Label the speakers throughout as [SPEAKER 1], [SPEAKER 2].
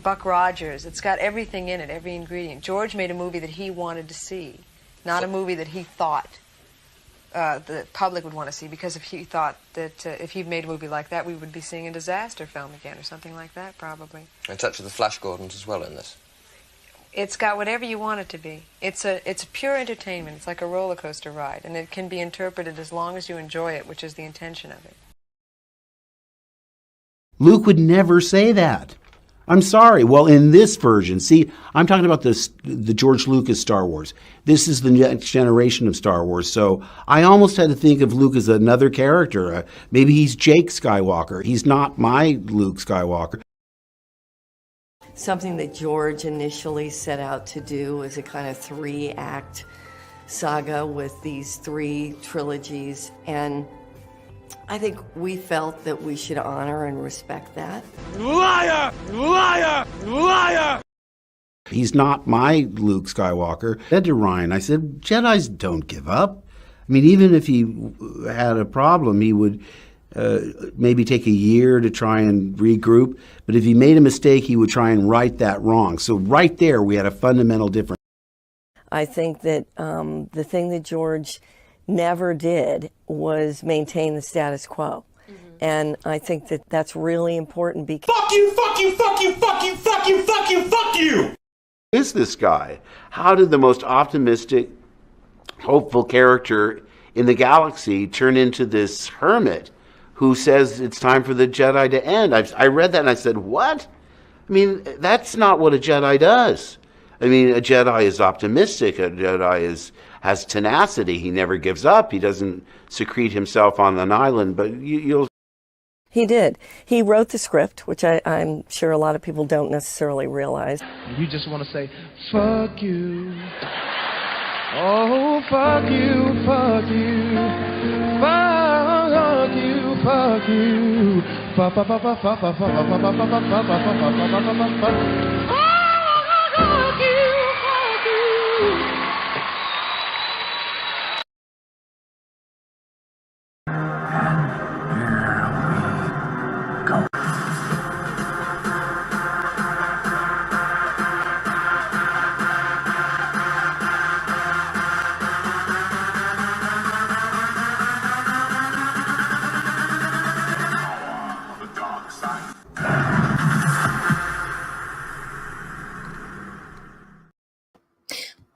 [SPEAKER 1] Buck Rogers. It's got everything in it, every ingredient. George made a movie that he wanted to see, not a movie that he thought the public would want to see, because if he thought that if he'd made a movie like that, we would be seeing a disaster film again or something like that, probably.
[SPEAKER 2] And touch of the Flash Gordons as well in this.
[SPEAKER 1] It's got whatever you want it to be. It's a pure entertainment. It's like a roller coaster ride, and it can be interpreted as long as you enjoy it, which is the intention of it.
[SPEAKER 3] Luke would never say that. I'm sorry. Well, in this version, see, I'm talking about the George Lucas Star Wars. This is the next generation of Star Wars. So I almost had to think of Luke as another character. Maybe he's Jake Skywalker. He's not my Luke Skywalker.
[SPEAKER 4] Something that George initially set out to do was a kind of 3-act saga with these 3 trilogies, and I think we felt that we should honor and respect that.
[SPEAKER 5] Liar! Liar! Liar!
[SPEAKER 3] He's not my Luke Skywalker. I said to Ryan, I said, Jedis don't give up. I mean, even if he had a problem, he would maybe take a year to try and regroup. But if he made a mistake, he would try and right that wrong. So right there, we had a fundamental difference.
[SPEAKER 4] I think that the thing that George never did was maintain the status quo. And I think that that's really important because...
[SPEAKER 5] Fuck you, fuck you, fuck you, fuck you, fuck you, fuck you, fuck you!
[SPEAKER 3] Who is this guy? How did the most optimistic, hopeful character in the galaxy turn into this hermit who says it's time for the Jedi to end? I read that and I said, what? I mean, that's not what a Jedi does. I mean, a Jedi is optimistic. A Jedi has tenacity. He never gives up. He doesn't secrete himself on an island, but you'll...
[SPEAKER 4] He did. He wrote the script, which I'm sure a lot of people don't necessarily realize.
[SPEAKER 5] You just want to say, fuck you. Oh, fuck you, fuck you. Fuck you, fuck you. Fuck, fuck, fuck, fuck, fuck, fuck, fuck, fuck, fuck, fuck, fuck, fuck, fuck, fuck.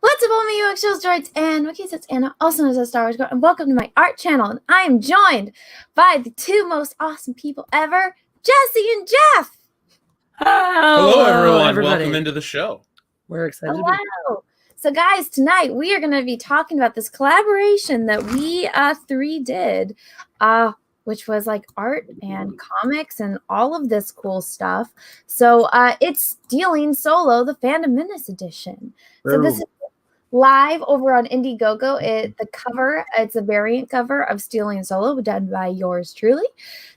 [SPEAKER 6] What's up, all my UX shows, droids, and Wookiees? It's Anna, also known as Star Wars Girl, and welcome to my art channel. And I am joined by the 2 most awesome people ever, Jessi and Jeff.
[SPEAKER 7] Hello, everyone.
[SPEAKER 8] Everybody.
[SPEAKER 7] Welcome into the show.
[SPEAKER 8] We're excited to
[SPEAKER 6] Hello. So, guys, tonight we are going to be talking about this collaboration that we 3 did, which was like art and comics and all of this cool stuff. So it's Stealing Solo, the Phantom Menace edition. So this is live over on Indiegogo. The cover, it's a variant cover of Stealing Solo done by yours truly.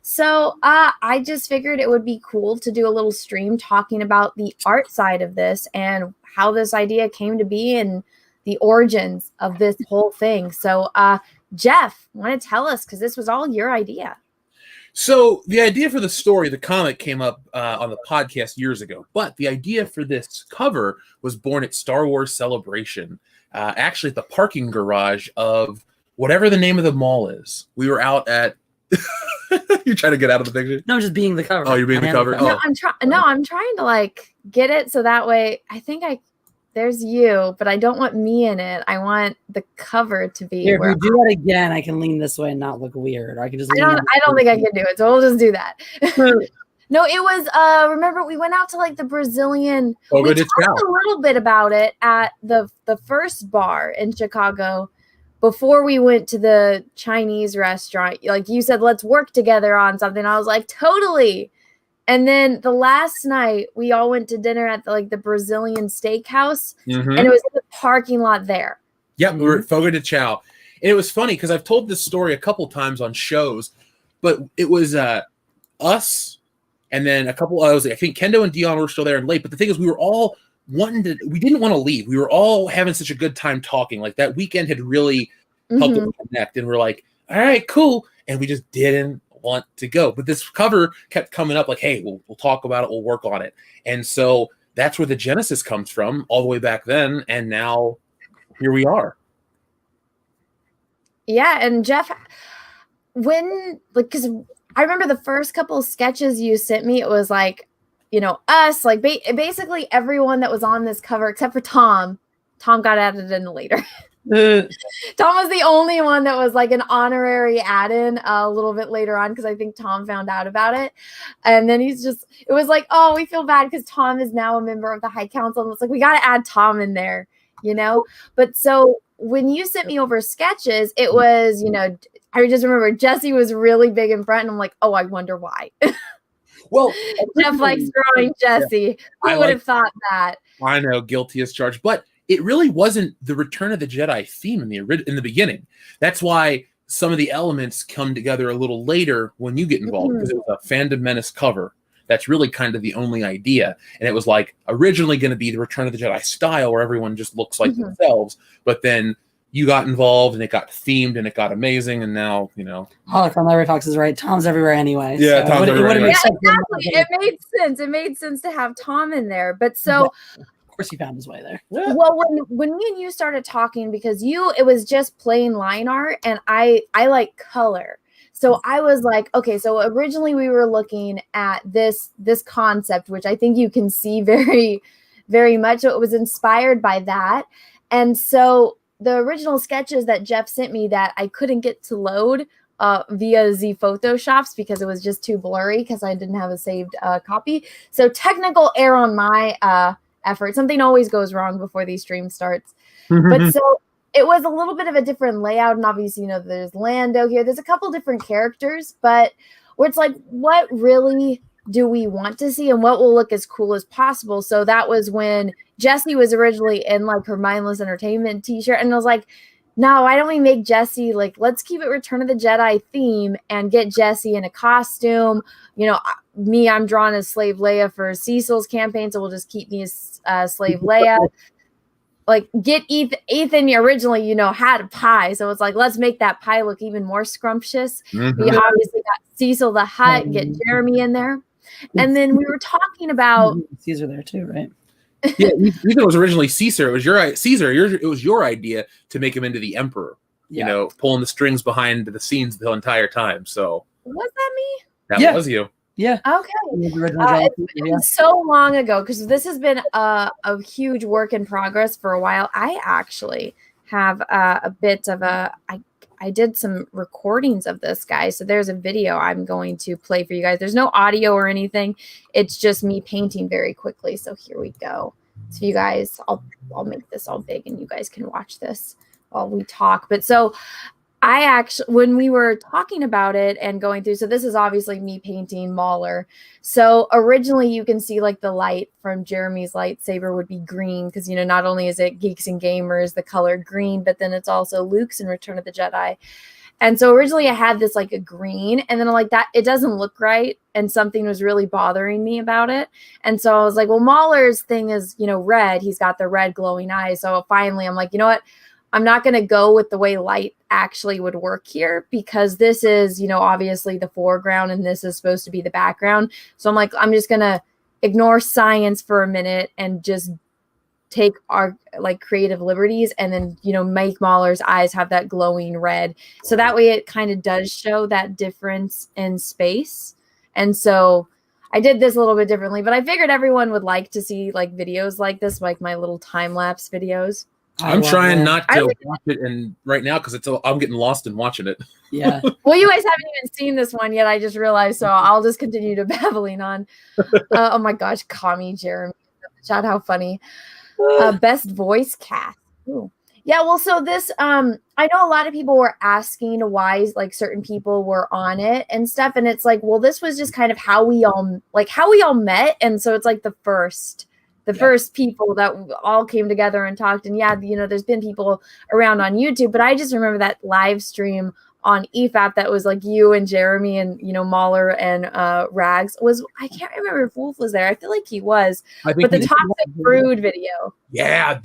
[SPEAKER 6] So I just figured it would be cool to do a little stream talking about the art side of this and how this idea came to be and the origins of this whole thing. So Jeff, want to tell us, because this was all your idea.
[SPEAKER 7] So the idea for the story, the comic, came up on the podcast years ago, but the idea for this cover was born at Star Wars Celebration, actually at the parking garage of whatever the name of the mall is. We were out at... You're trying to get out of the picture?
[SPEAKER 8] No, just being the cover.
[SPEAKER 7] Oh, you're being the cover?
[SPEAKER 6] No,
[SPEAKER 7] Oh.
[SPEAKER 6] I'm trying to like get it so that way there's you, but I don't want me in it. I want the cover to be.
[SPEAKER 8] Here, if you do that again, I can lean this way and not look weird. Or I can just.
[SPEAKER 6] I don't think I can do it, so we'll just do that. No, it was. Remember, we went out to like the Brazilian. We talked a little bit about it at the first bar in Chicago before we went to the Chinese restaurant. Like you said, let's work together on something. I was like, totally. And then the last night, we all went to dinner at the Brazilian steakhouse, and it was in the parking lot there.
[SPEAKER 7] Yep, we were at Fogo de Chao. And it was funny because I've told this story a couple times on shows, but it was us and then a couple others. I think Kendo and Dion were still there and late. But the thing is, we were all we didn't want to leave. We were all having such a good time talking. Like that weekend had really helped us connect. And we're like, all right, cool. And we just didn't want to go. But this cover kept coming up like, hey, we'll talk about it, we'll work on it. And so that's where the genesis comes from all the way back then. And now here we are.
[SPEAKER 6] Yeah, and Jeff, because I remember the first couple of sketches you sent me, it was like, us, like basically everyone that was on this cover except for Tom. Tom got added in later. Tom was the only one that was like an honorary add-in a little bit later on because I think Tom found out about it. And then it was like, oh, we feel bad because Tom is now a member of the High Council. And it's like, we got to add Tom in there, But so when you sent me over sketches, it was, I just remember Jessi was really big in front. And I'm like, oh, I wonder why.
[SPEAKER 7] Well,
[SPEAKER 6] Jeff likes drawing Jessi. Who would have thought that?
[SPEAKER 7] I know, guilty as charged. But it really wasn't the Return of the Jedi theme in the beginning. That's why some of the elements come together a little later when you get involved, because it was a Phantom Menace cover. That's really kind of the only idea. And it was like originally going to be the Return of the Jedi style where everyone just looks like themselves. But then you got involved and it got themed and it got amazing. And now,
[SPEAKER 8] Holocron Larry Fox is right. Tom's everywhere anyway.
[SPEAKER 7] Yeah, Tom's everywhere anyway.
[SPEAKER 6] Yeah, exactly. It made sense. It made sense to have Tom in there. But so...
[SPEAKER 8] Yeah. Of course he found his way there.
[SPEAKER 6] Well, when me and you started talking, because it was just plain line art and I like color. So I was like, okay, so originally we were looking at this concept, which I think you can see very, very much. So it was inspired by that. And so the original sketches that Jeff sent me that I couldn't get to load via Z Photoshops because it was just too blurry because I didn't have a saved copy. So technical error on my effort. Something always goes wrong before these streams starts. But so it was a little bit of a different layout. And obviously, there's Lando here. There's a couple different characters, but where it's like, what really do we want to see and what will look as cool as possible? So that was when Jessi was originally in like her Mindless Entertainment t-shirt. And I was like, no, why don't we make Jessi, like, let's keep it Return of the Jedi theme and get Jessi in a costume. I'm drawn as Slave Leia for Cecil's campaign, so we'll just keep me as Slave Leia. Like, get Ethan originally, had a pie, so it's like, let's make that pie look even more scrumptious. We obviously got Cecil the Hutt, get Jeremy in there. And then we were talking about...
[SPEAKER 8] Caesar there too, right?
[SPEAKER 7] Yeah, Ethan was originally Caesar. It was it was your idea to make him into the Emperor.
[SPEAKER 8] Yeah.
[SPEAKER 7] Pulling the strings behind the scenes the entire time. So
[SPEAKER 6] was that me?
[SPEAKER 7] That was you.
[SPEAKER 8] Yeah.
[SPEAKER 6] Okay. It's been so long ago because this has been a huge work in progress for a while. I actually have a bit of I did some recordings of this, guys. So there's a video I'm going to play for you guys. There's no audio or anything. It's just me painting very quickly. So here we go. So you guys, I'll make this all big and you guys can watch this while we talk. But so I actually, when we were talking about it and going through, so this is obviously me painting Mauler. So originally you can see like the light from Jeremy's lightsaber would be green because, not only is it Geeks and Gamers, the color green, but then it's also Luke's in Return of the Jedi. And so originally I had this like a green and then I'm like that, it doesn't look right. And something was really bothering me about it. And so I was like, well, Mauler's thing is, red. He's got the red glowing eyes. So finally I'm like, you know what? I'm not going to go with the way light actually would work here because this is, obviously the foreground and this is supposed to be the background. So I'm like, I'm just going to ignore science for a minute and just take our like creative liberties and then, make Mauler's eyes have that glowing red. So that way it kind of does show that difference in space. And so I did this a little bit differently, but I figured everyone would like to see like videos like this, like my little time-lapse videos.
[SPEAKER 7] I'm trying not to watch it and right now because I'm getting lost in watching it.
[SPEAKER 8] Yeah.
[SPEAKER 6] Well, you guys haven't even seen this one yet. I just realized, so I'll just continue to babbling on. Oh my gosh, call me Jeremy. Shout how funny. Best voice cast. Ooh. Yeah, well, so this I know a lot of people were asking why like certain people were on it and stuff, and it's like, well, this was just kind of how we all met, and so it's like the first people that all came together and talked. And there's been people around on YouTube, but I just remember that live stream on EFAP that was like you and Jeremy and, Mauler and Rags I can't remember if Wolf was there. I feel like he was, but the Toxic Brood video.
[SPEAKER 7] Yeah.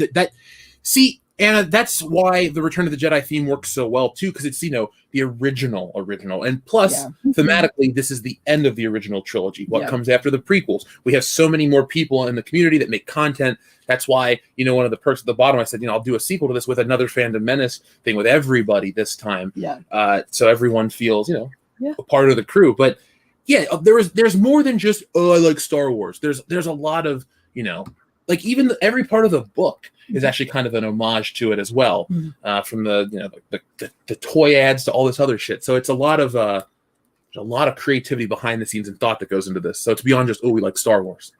[SPEAKER 7] See, And that's why the Return of the Jedi theme works so well too, because it's the original, and plus thematically, this is the end of the original trilogy. What comes after the prequels? We have so many more people in the community that make content. That's why one of the perks at the bottom, I said I'll do a sequel to this with another Fandom Menace thing with everybody this time. So everyone feels a part of the crew. But there's more than just I like Star Wars. There's a lot of like even every part of the book is actually kind of an homage to it as well, from the toy ads to all this other shit. So it's a lot of creativity behind the scenes and thought that goes into this. So it's beyond just we like Star Wars.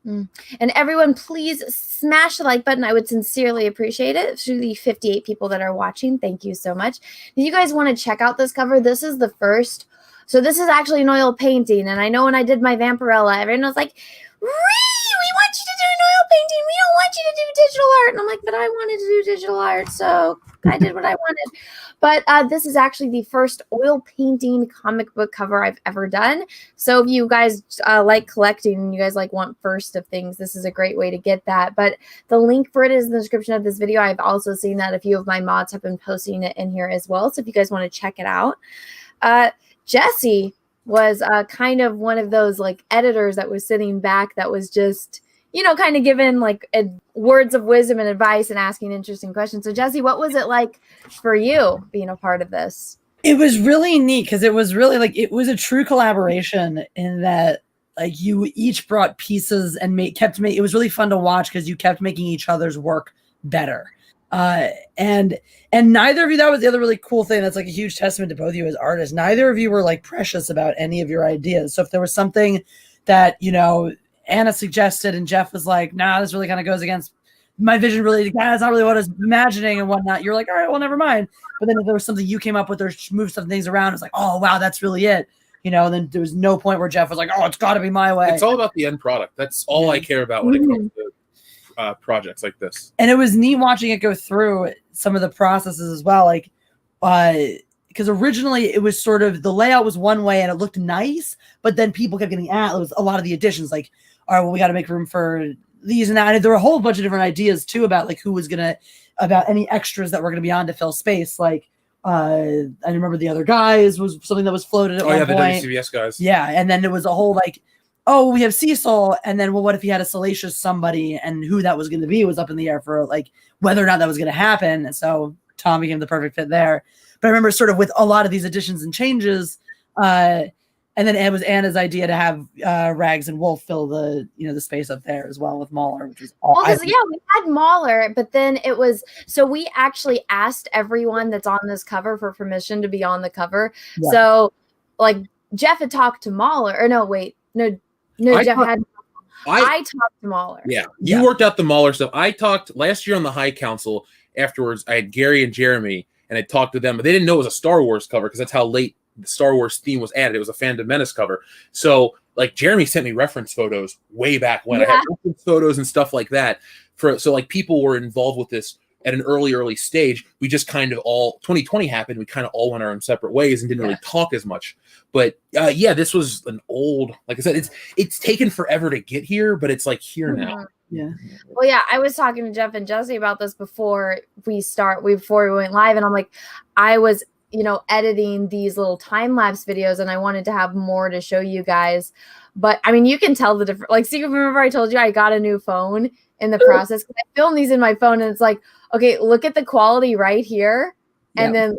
[SPEAKER 6] And everyone, please smash the like button. I would sincerely appreciate it. To the 58 people that are watching, thank you so much. If you guys want to check out this cover, this is the first. So this is actually an oil painting, and I know when I did my Vampirella, everyone was like, we want you to do an oil painting. We don't want you to do digital art. And I'm like, but I wanted to do digital art, so I did what I wanted. But this is actually the first oil painting comic book cover I've ever done. So if you guys like collecting and you guys want first of things, this is a great way to get that. But the link for it is in the description of this video. I've also seen that a few of my mods have been posting it in here as well. So if you guys want to check it out. Jessi was kind of one of those editors that was sitting back that was just, kind of giving words of wisdom and advice and asking interesting questions. So Jessi, what was it like for you being a part of this?
[SPEAKER 8] It was really neat because it was really it was a true collaboration in that you each brought pieces and it was really fun to watch because you kept making each other's work better. And neither of you, that was the other really cool thing that's a huge testament to both of you as artists. Neither of you were precious about any of your ideas. So if there was something that, Anna suggested and Jeff was like, nah, this really kind of goes against my vision, really, it's not really what I was imagining and whatnot. You're like, all right, well, never mind. But then if there was something you came up with or moved some things around, it's like, oh, wow, that's really it. And then there was no point where Jeff was like, oh, it's got to be my way.
[SPEAKER 7] It's all about the end product. That's all I care about when it comes to projects like this.
[SPEAKER 8] And it was neat watching it go through some of the processes as well. Because originally it was sort of the layout was one way and it looked nice, but then people kept getting at it was a lot of the additions all right, well, we got to make room for these and that. And there were a whole bunch of different ideas too about about any extras that were going to be on to fill space. I remember the other guys was something that was floated at one point.
[SPEAKER 7] The WCBS guys.
[SPEAKER 8] Yeah. And then there was a whole we have Cecil, and then what if he had a salacious somebody, and who that was going to be was up in the air for whether or not that was going to happen. And so Tom became the perfect fit there. But I remember sort of with a lot of these additions and changes, and then it was Anna's idea to have Rags and Wolf fill the the space up there as well with Mauler, which was all.
[SPEAKER 6] Well, we had Mauler, but then it was so we actually asked everyone that's on this cover for permission to be on the cover. Yeah. So Jeff had talked to Mauler, or no, wait, no, Jeff had. I talked to Mauler.
[SPEAKER 7] Yeah, you worked out the Mauler stuff. I talked last year on the High Council. Afterwards, I had Gary and Jeremy, and I talked to them, but they didn't know it was a Star Wars cover because that's how late the Star Wars theme was added. It was a Phantom Menace cover. So Jeremy sent me reference photos way back when. I had reference photos and stuff like that. So people were involved with this at an early stage. We just kind of 2020 happened. We kind of all went our own separate ways and didn't really talk as much. But this was an old, like I said, it's taken forever to get here, but it's here now.
[SPEAKER 8] Yeah.
[SPEAKER 6] Well, yeah, I was talking to Jeff and Jessi about this before we went live, and I'm like, I was editing these little time lapse videos, and I wanted to have more to show you guys. But I mean, you can tell the difference. See, remember I told you I got a new phone in the process because I filmed these in my phone, and it's okay, look at the quality right here, and then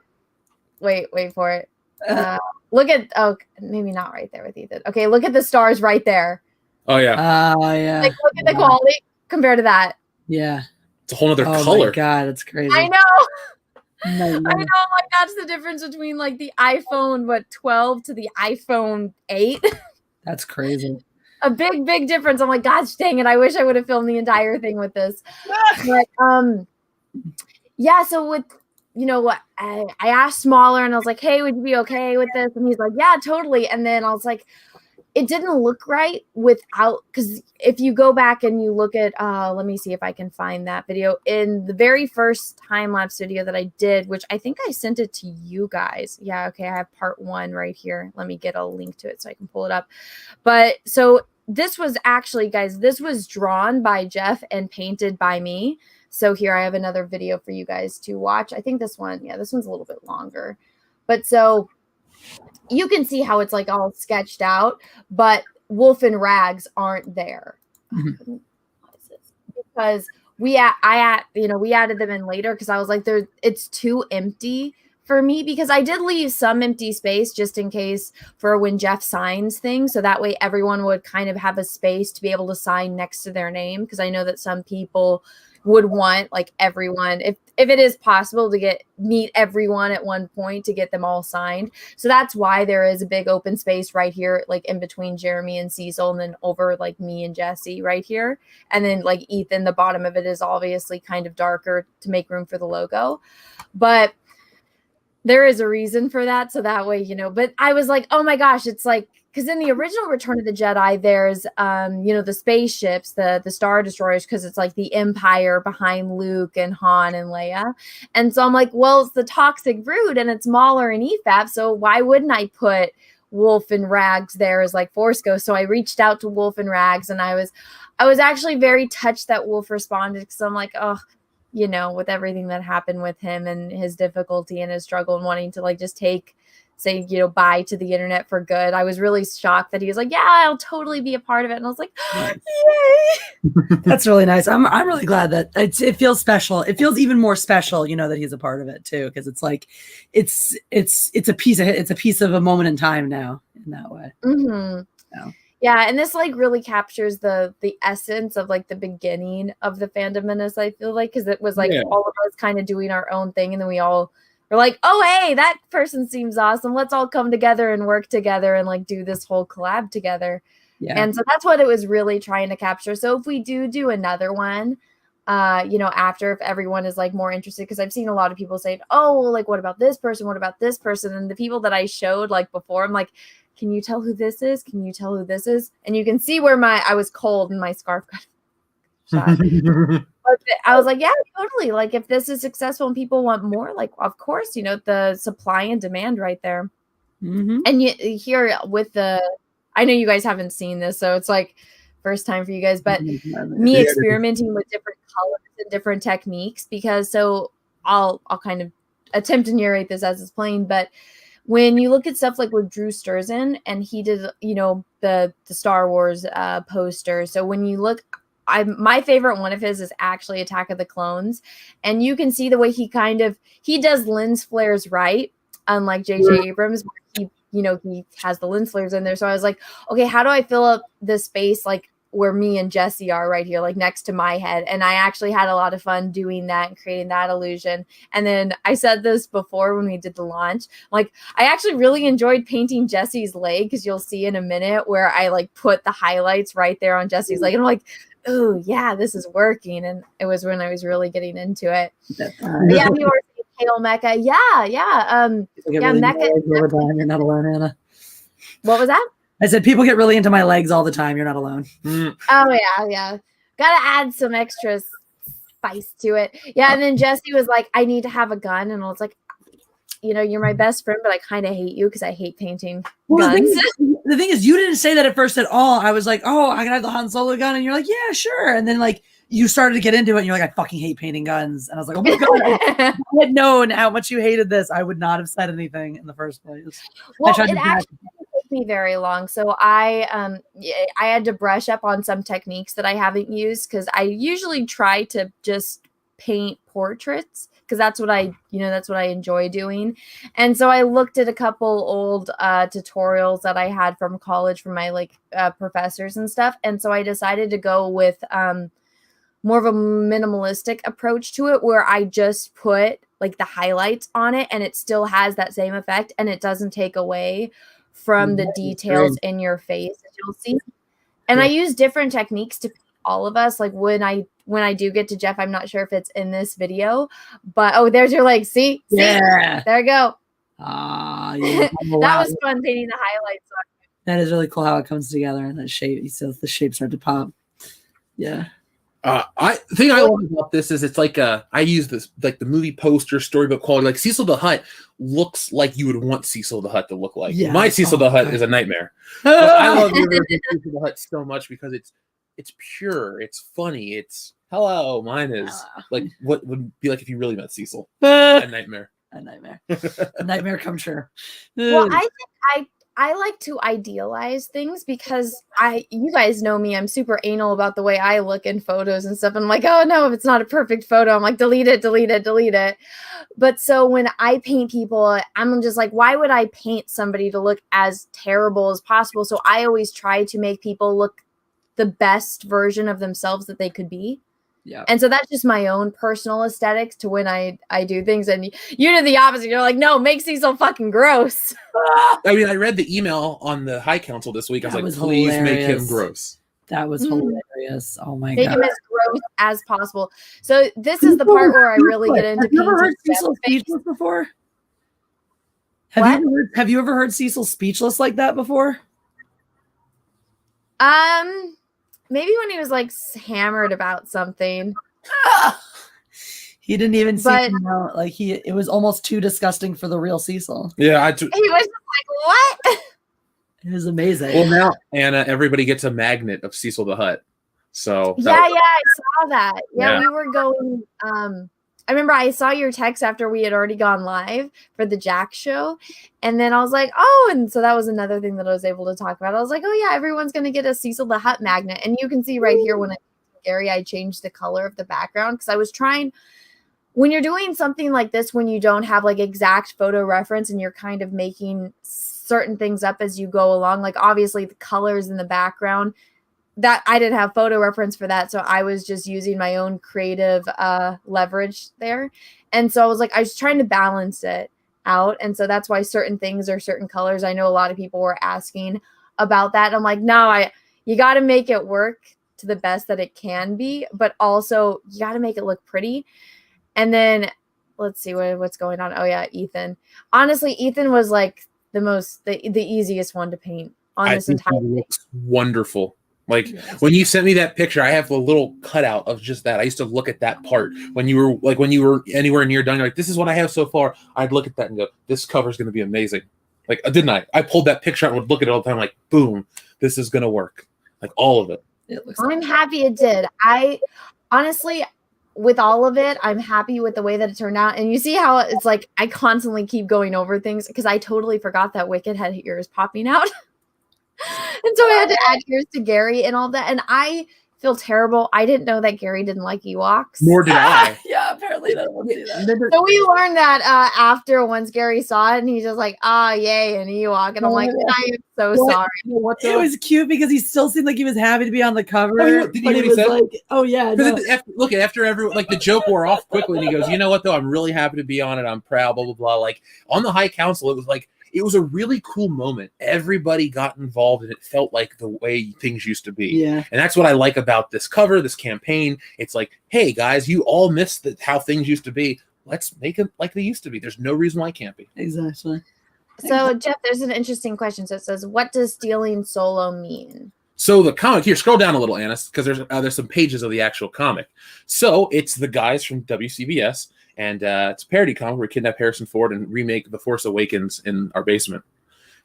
[SPEAKER 6] wait for it. Look at maybe not right there with Ethan. Okay, look at the stars right there.
[SPEAKER 7] Oh yeah.
[SPEAKER 8] Yeah.
[SPEAKER 6] Look at the quality compared to that.
[SPEAKER 8] Yeah.
[SPEAKER 7] It's a whole other color.
[SPEAKER 8] Oh my God, it's crazy.
[SPEAKER 6] I know. I know, that's the difference between the iPhone 12 to the iPhone 8.
[SPEAKER 8] That's crazy.
[SPEAKER 6] A big difference. I'm like, gosh dang it, I wish I would have filmed the entire thing with this. But so with I asked Smaller, and I was like, hey, would you be okay with this? And he's like, yeah, totally. And then I was like, it didn't look right without, because if you go back and you look at, let me see if I can find that video. In the very first time-lapse video that I did, which I think I sent it to you guys. Yeah, okay, I have part 1 right here. Let me get a link to it so I can pull it up. But so this was actually, guys, this was drawn by Jeff and painted by me. So here I have another video for you guys to watch. I think this one's a little bit longer. But so you can see how it's like all sketched out, but Wolf and Rags aren't there.
[SPEAKER 8] Mhm.
[SPEAKER 6] What is this? Because we added them in later because I was like, it's too empty for me, because I did leave some empty space just in case for when Jeff signs things. So that way everyone would kind of have a space to be able to sign next to their name. Because I know that some people would want like everyone, if it is possible to meet everyone at one point to get them all signed. So that's why there is a big open space right here, like in between Jeremy and Cecil, and then over like me and Jessi right here. And then like Ethan, the bottom of it is obviously kind of darker to make room for the logo. But there is a reason for that. So that way, but I was like, oh my gosh, it's like, because in the original Return of the Jedi, there's, the spaceships, the Star Destroyers, because it's like the Empire behind Luke and Han and Leia. And so I'm like, well, it's the Toxic Brood and it's Mauler and EFAP. So why wouldn't I put Wolf and Rags there as like Force Ghost? So I reached out to Wolf and Rags, and I was actually very touched that Wolf responded, because I'm like, oh, with everything that happened with him and his difficulty and his struggle and wanting to like just say bye to the internet for good. I was really shocked that he was like, yeah, I'll totally be a part of it. And I was like, yay.
[SPEAKER 8] That's really nice. I'm really glad that it feels special. It feels even more special, that he's a part of it too. Cause it's like, it's a piece of a moment in time now in that way.
[SPEAKER 6] Mm-hmm.
[SPEAKER 8] So.
[SPEAKER 6] Yeah, and this like really captures the essence of like the beginning of the Fandom Menace, I feel like, because it was like all of us kind of doing our own thing, and then we all were like, oh hey, that person seems awesome. Let's all come together and work together and like do this whole collab together. Yeah. And so that's what it was really trying to capture. So if we do another one, after, if everyone is like more interested, because I've seen a lot of people say, oh, well, like what about this person? What about this person? And the people that I showed like before, I'm like, can you tell who this is? Can you tell who this is? And you can see where I was cold and my scarf got shot. But I was like, yeah, totally. Like if this is successful and people want more, like of course, the supply and demand right there.
[SPEAKER 8] Mm-hmm.
[SPEAKER 6] And here with I know you guys haven't seen this, so it's like first time for you guys, but me experimenting with different colors and different techniques, because so I'll kind of attempt to narrate this as it's playing, but when you look at stuff like with Drew Sturzen, and he did, the Star Wars poster. So when you look, my favorite one of his is actually Attack of the Clones. And you can see the way he does lens flares right, unlike J.J. Abrams, where he has the lens flares in there. So I was like, okay, how do I fill up this space like where me and Jessi are right here, like next to my head? And I actually had a lot of fun doing that and creating that illusion. And then I said this before when we did the launch, like I actually really enjoyed painting Jessi's leg, because you'll see in a minute where I like put the highlights right there on Jessi's leg. And I'm like, oh yeah, this is working. And it was when I was really getting into it. Yeah, you were saying Kale Mecca. Yeah. Mecca.
[SPEAKER 8] You're not alone, Anna.
[SPEAKER 6] What was that?
[SPEAKER 8] I said people get really into my legs all the time. You're not alone.
[SPEAKER 6] Oh yeah. Gotta add some extra spice to it. Yeah, and then Jessi was like, I need to have a gun, and I was like, you're my best friend, but I kind of hate you because I hate painting guns.
[SPEAKER 8] The thing is, you didn't say that at first at all. I was like, oh, I can have the Han Solo gun, and you're like, yeah, sure. And then like you started to get into it, and you're like, I fucking hate painting guns. And I was like, oh my god, if I had known how much you hated this, I would not have said anything in the first place.
[SPEAKER 6] Well, it actually didn't take me very long. So I had to brush up on some techniques that I haven't used, because I usually try to just paint portraits, because that's what I enjoy doing. And so I looked at a couple old tutorials that I had from college from my professors and stuff. And so I decided to go with more of a minimalistic approach to it, where I just put like the highlights on it, and it still has that same effect, and it doesn't take away from the details in your face, as you'll see. And I use different techniques to paint all of us. Like when I do get to Jeff, I'm not sure if it's in this video, but there's your leg. See?
[SPEAKER 8] Yeah.
[SPEAKER 6] There you go.
[SPEAKER 8] Yeah.
[SPEAKER 6] That was fun painting the highlights on it.
[SPEAKER 8] That is really cool how it comes together, and that shape. So the shapes start to pop. Yeah.
[SPEAKER 7] The thing I love about this is it's like I use this like the movie poster storybook quality. Like Cecil the Hutt looks like you would want Cecil the Hutt to look like.
[SPEAKER 8] Yeah.
[SPEAKER 7] My Cecil the Hutt is a nightmare. I love Cecil the Hutt so much because it's pure, it's funny, it's Hello, mine is
[SPEAKER 8] Hello.
[SPEAKER 7] like what would be like if you really met Cecil. A nightmare.
[SPEAKER 8] A nightmare. A nightmare come true.
[SPEAKER 6] Well, I think I like to idealize things because you guys know me, I'm super anal about the way I look in photos and stuff. And I'm like, oh no, if it's not a perfect photo, I'm like, delete it, delete it, delete it. But so when I paint people, I'm just like, why would I paint somebody to look as terrible as possible? So I always try to make people look the best version of themselves that they could be.
[SPEAKER 8] Yeah.
[SPEAKER 6] And so that's just my own personal aesthetics to when I do things. And you did the opposite. You're like, no, make Cecil fucking gross.
[SPEAKER 7] I mean, I read the email on the High Council this week. I was
[SPEAKER 8] That
[SPEAKER 7] like,
[SPEAKER 8] was
[SPEAKER 7] please make him
[SPEAKER 8] hilarious.
[SPEAKER 7] gross.
[SPEAKER 8] That was hilarious. Oh my
[SPEAKER 6] Make
[SPEAKER 8] god.
[SPEAKER 6] him as gross as possible. So this is the part where I really get into
[SPEAKER 8] Have you ever heard
[SPEAKER 6] painting
[SPEAKER 8] Cecil
[SPEAKER 6] Jeff's face.
[SPEAKER 8] speechless before?
[SPEAKER 6] What?
[SPEAKER 8] Have you ever heard Cecil speechless like that before?
[SPEAKER 6] Maybe when he was like hammered about something.
[SPEAKER 8] He didn't even see
[SPEAKER 6] But-
[SPEAKER 8] him out. Like it was almost too disgusting for the real Cecil.
[SPEAKER 7] Yeah,
[SPEAKER 6] He was just like, what?
[SPEAKER 8] It was amazing.
[SPEAKER 7] well now, Anna, everybody gets a magnet of Cecil the Hutt. So
[SPEAKER 6] Yeah, I saw that. Yeah,
[SPEAKER 7] Yeah.
[SPEAKER 6] we were going. I remember I saw your text after we had already gone live for the Jack show. And then I was like, oh, and so that was another thing that I was able to talk about. I was like, oh, yeah, everyone's going to get a Cecil the Hutt magnet. And you can see right here when I Gary, I changed the color of the background because I was trying. When you're doing something like this, when you don't have like exact photo reference and you're kind of making certain things up as you go along, like obviously the colors in the background, that I didn't have photo reference for that. So I was just using my own creative leverage there. And so I was like, I was trying to balance it out. And so that's why certain things are certain colors. I know a lot of people were asking about that. And I'm like, no, you got to make it work to the best that it can be, but also you got to make it look pretty. And then let's see what's going on. Oh yeah, Ethan. Honestly, Ethan was like the easiest one to paint on
[SPEAKER 7] I
[SPEAKER 6] this
[SPEAKER 7] think
[SPEAKER 6] entire
[SPEAKER 7] he
[SPEAKER 6] thing.
[SPEAKER 7] looks wonderful. Like when you sent me that picture, I have a little cutout of just that. I used to look at that part when you were anywhere near done. You're like, this is what I have so far. I'd look at that and go, this cover is going to be amazing. Like, didn't I? I pulled that picture out and would look at it all the time. Like, boom, this is going to work. Like all of it.
[SPEAKER 8] It looks
[SPEAKER 6] I'm happy it did. I honestly, with all of it, I'm happy with the way that it turned out. And you see how it's like I constantly keep going over things because I totally forgot that Wicked had ears popping out. And so I had to add ears to Gary and all that. And I feel terrible. I didn't know that Gary didn't like Ewoks.
[SPEAKER 7] Nor did I.
[SPEAKER 8] yeah, apparently that won't do that.
[SPEAKER 6] So we learned that after once Gary saw it, and he's just like, yay, an Ewok. And I'm like, I am so sorry.
[SPEAKER 8] It was cute because he still seemed like he was happy to be on the cover.
[SPEAKER 7] Did you
[SPEAKER 8] but
[SPEAKER 7] hear
[SPEAKER 8] he
[SPEAKER 7] what he
[SPEAKER 8] was
[SPEAKER 7] said?
[SPEAKER 8] like, oh yeah, no.
[SPEAKER 7] After everyone, like the joke wore off quickly, and he goes, you know what though, I'm really happy to be on it. I'm proud, blah blah blah. Like on the High Council, it was a really cool moment. Everybody got involved, and it felt like the way things used to be.
[SPEAKER 8] Yeah.
[SPEAKER 7] And that's what I like about this cover, this campaign. It's like, hey guys, you all missed how things used to be. Let's make them like they used to be. There's no reason why it can't be.
[SPEAKER 8] Exactly.
[SPEAKER 6] So Jeff, there's an interesting question. So it says, what does stealing Solo mean?
[SPEAKER 7] So the comic here, scroll down a little, Anna, because there's some pages of the actual comic. So it's the guys from WCBS, and it's a parody comic where we kidnap Harrison Ford and remake The Force Awakens in our basement.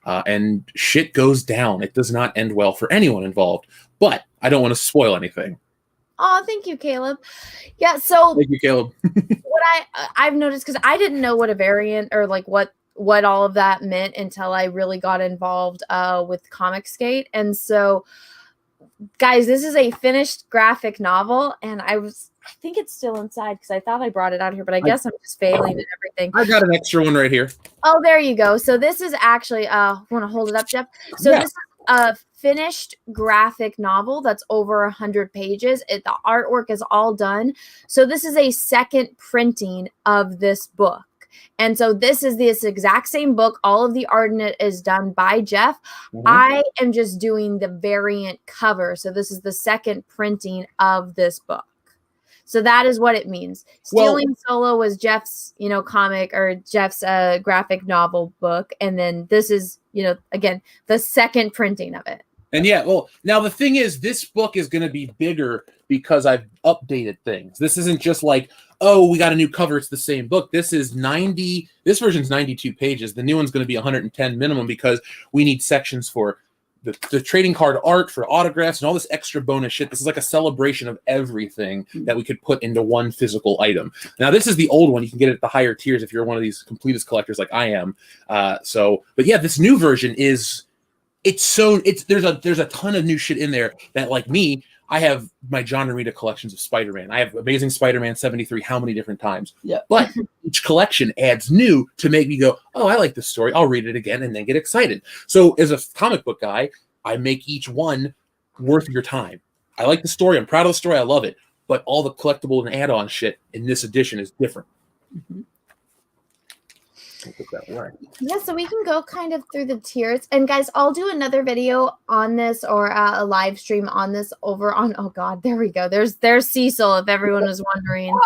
[SPEAKER 7] And shit goes down. It does not end well for anyone involved. But I don't want to spoil anything.
[SPEAKER 6] Oh, thank you, Caleb. Yeah, so
[SPEAKER 7] Thank you, Caleb.
[SPEAKER 6] what I've noticed, because I didn't know what a variant or like what all of that meant until I really got involved with Comicsgate. And so, guys, this is a finished graphic novel, and I think it's still inside because I thought I brought it out here, but I guess I'm just failing at everything.
[SPEAKER 7] I got an extra one right here.
[SPEAKER 6] Oh, there you go. So this is actually, want to hold it up, Jeff? So
[SPEAKER 7] Yeah.
[SPEAKER 6] this is a finished graphic novel that's over 100 pages. The artwork is all done. So this is a second printing of this book. And so this is this exact same book. All of the art in it is done by Jeff.
[SPEAKER 7] Mhm.
[SPEAKER 6] I am just doing the variant cover. So this is the second printing of this book. So that is what it means. Stealing Solo was Jeff's, comic or Jeff's graphic novel book. And then this is, again, the second printing of it.
[SPEAKER 7] And yeah, well, now the thing is, this book is going to be bigger because I've updated things. This isn't just like, oh, we got a new cover. It's the same book. This is 90. This version's 92 pages. The new one's going to be 110 minimum because we need sections for the trading card art for autographs and all this extra bonus shit. This is like a celebration of everything that we could put into one physical item. Now, this is the old one. You can get it at the higher tiers if you're one of these completist collectors like I am. But yeah, this new version is there's a ton of new shit in there that, like me, I have my John Romita collections of Spider-Man. I have Amazing Spider-Man 73 how many different times.
[SPEAKER 8] Yeah.
[SPEAKER 7] But each collection adds new to make me go, oh, I like this story. I'll read it again and then get excited. So as a comic book guy, I make each one worth your time. I like the story. I'm proud of the story. I love it. But all the collectible and add-on shit in this edition is different.
[SPEAKER 8] Mm-hmm.
[SPEAKER 6] Yeah, so we can go kind of through the tiers. And guys, I'll do another video on this or a live stream on this over on, oh God, there we go. There's Cecil, if everyone was wondering.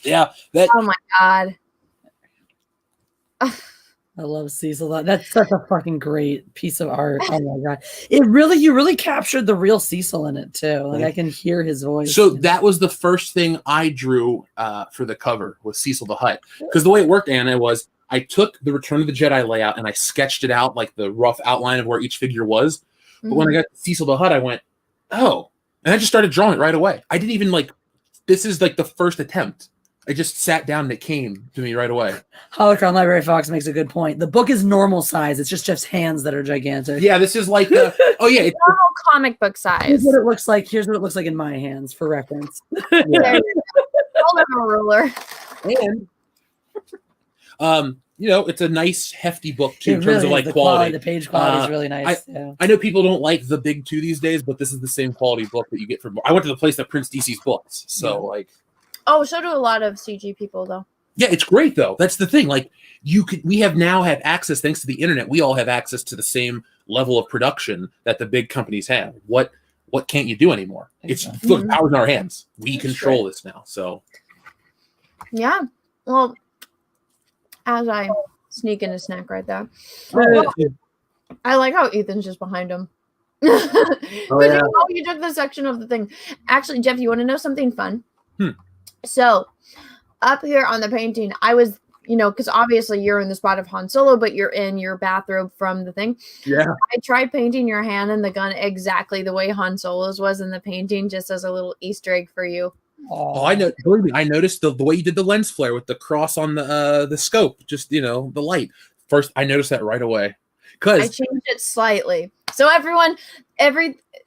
[SPEAKER 7] Yeah.
[SPEAKER 6] Oh my God.
[SPEAKER 8] I love Cecil. That's such a fucking great piece of art. Oh my God. You really captured the real Cecil in it too. Like I can hear his voice.
[SPEAKER 7] So that was the first thing I drew for the cover was Cecil the Hutt. Because the way it worked, Anna, was I took the Return of the Jedi layout and I sketched it out, like the rough outline of where each figure was. But when I got Cecil the Hutt, I went, oh. And I just started drawing it right away. I didn't even this is like the first attempt. I just sat down and it came to me right away.
[SPEAKER 8] Holocron Library Fox makes a good point. The book is normal size. It's just Jeff's hands that are gigantic.
[SPEAKER 7] Yeah, this is like, it's
[SPEAKER 6] normal comic book size.
[SPEAKER 8] Here's what it looks like. Here's what it looks like in my hands for reference.
[SPEAKER 6] Yeah. Hold up a ruler.
[SPEAKER 7] And, it's a nice, hefty book too in terms of like quality.
[SPEAKER 8] The page quality is really nice.
[SPEAKER 7] I know people don't like the big two these days, but this is the same quality book that you get from. I went to the place that prints DC's books, so
[SPEAKER 6] Oh, so do a lot of CG people though.
[SPEAKER 7] Yeah, it's great though. That's the thing. Like we have now had access, thanks to the internet. We all have access to the same level of production that the big companies have. What can't you do anymore? Exactly. It's look, power's in our hands. We control this now. So
[SPEAKER 6] yeah. Well, as I sneak in a snack right there. I like how Ethan's just behind him. You took the section of the thing. Actually, Jeff, you want to know something fun? So up here on the painting, I was, because obviously you're in the spot of Han Solo, but you're in your bathrobe from the thing.
[SPEAKER 7] Yeah.
[SPEAKER 6] I tried painting your hand and the gun exactly the way Han Solo's was in the painting, just as a little Easter egg for you.
[SPEAKER 7] Oh, I know. Believe me, I noticed the way you did the lens flare with the cross on the scope, just the light. First, I noticed that right away.
[SPEAKER 6] I changed it slightly. So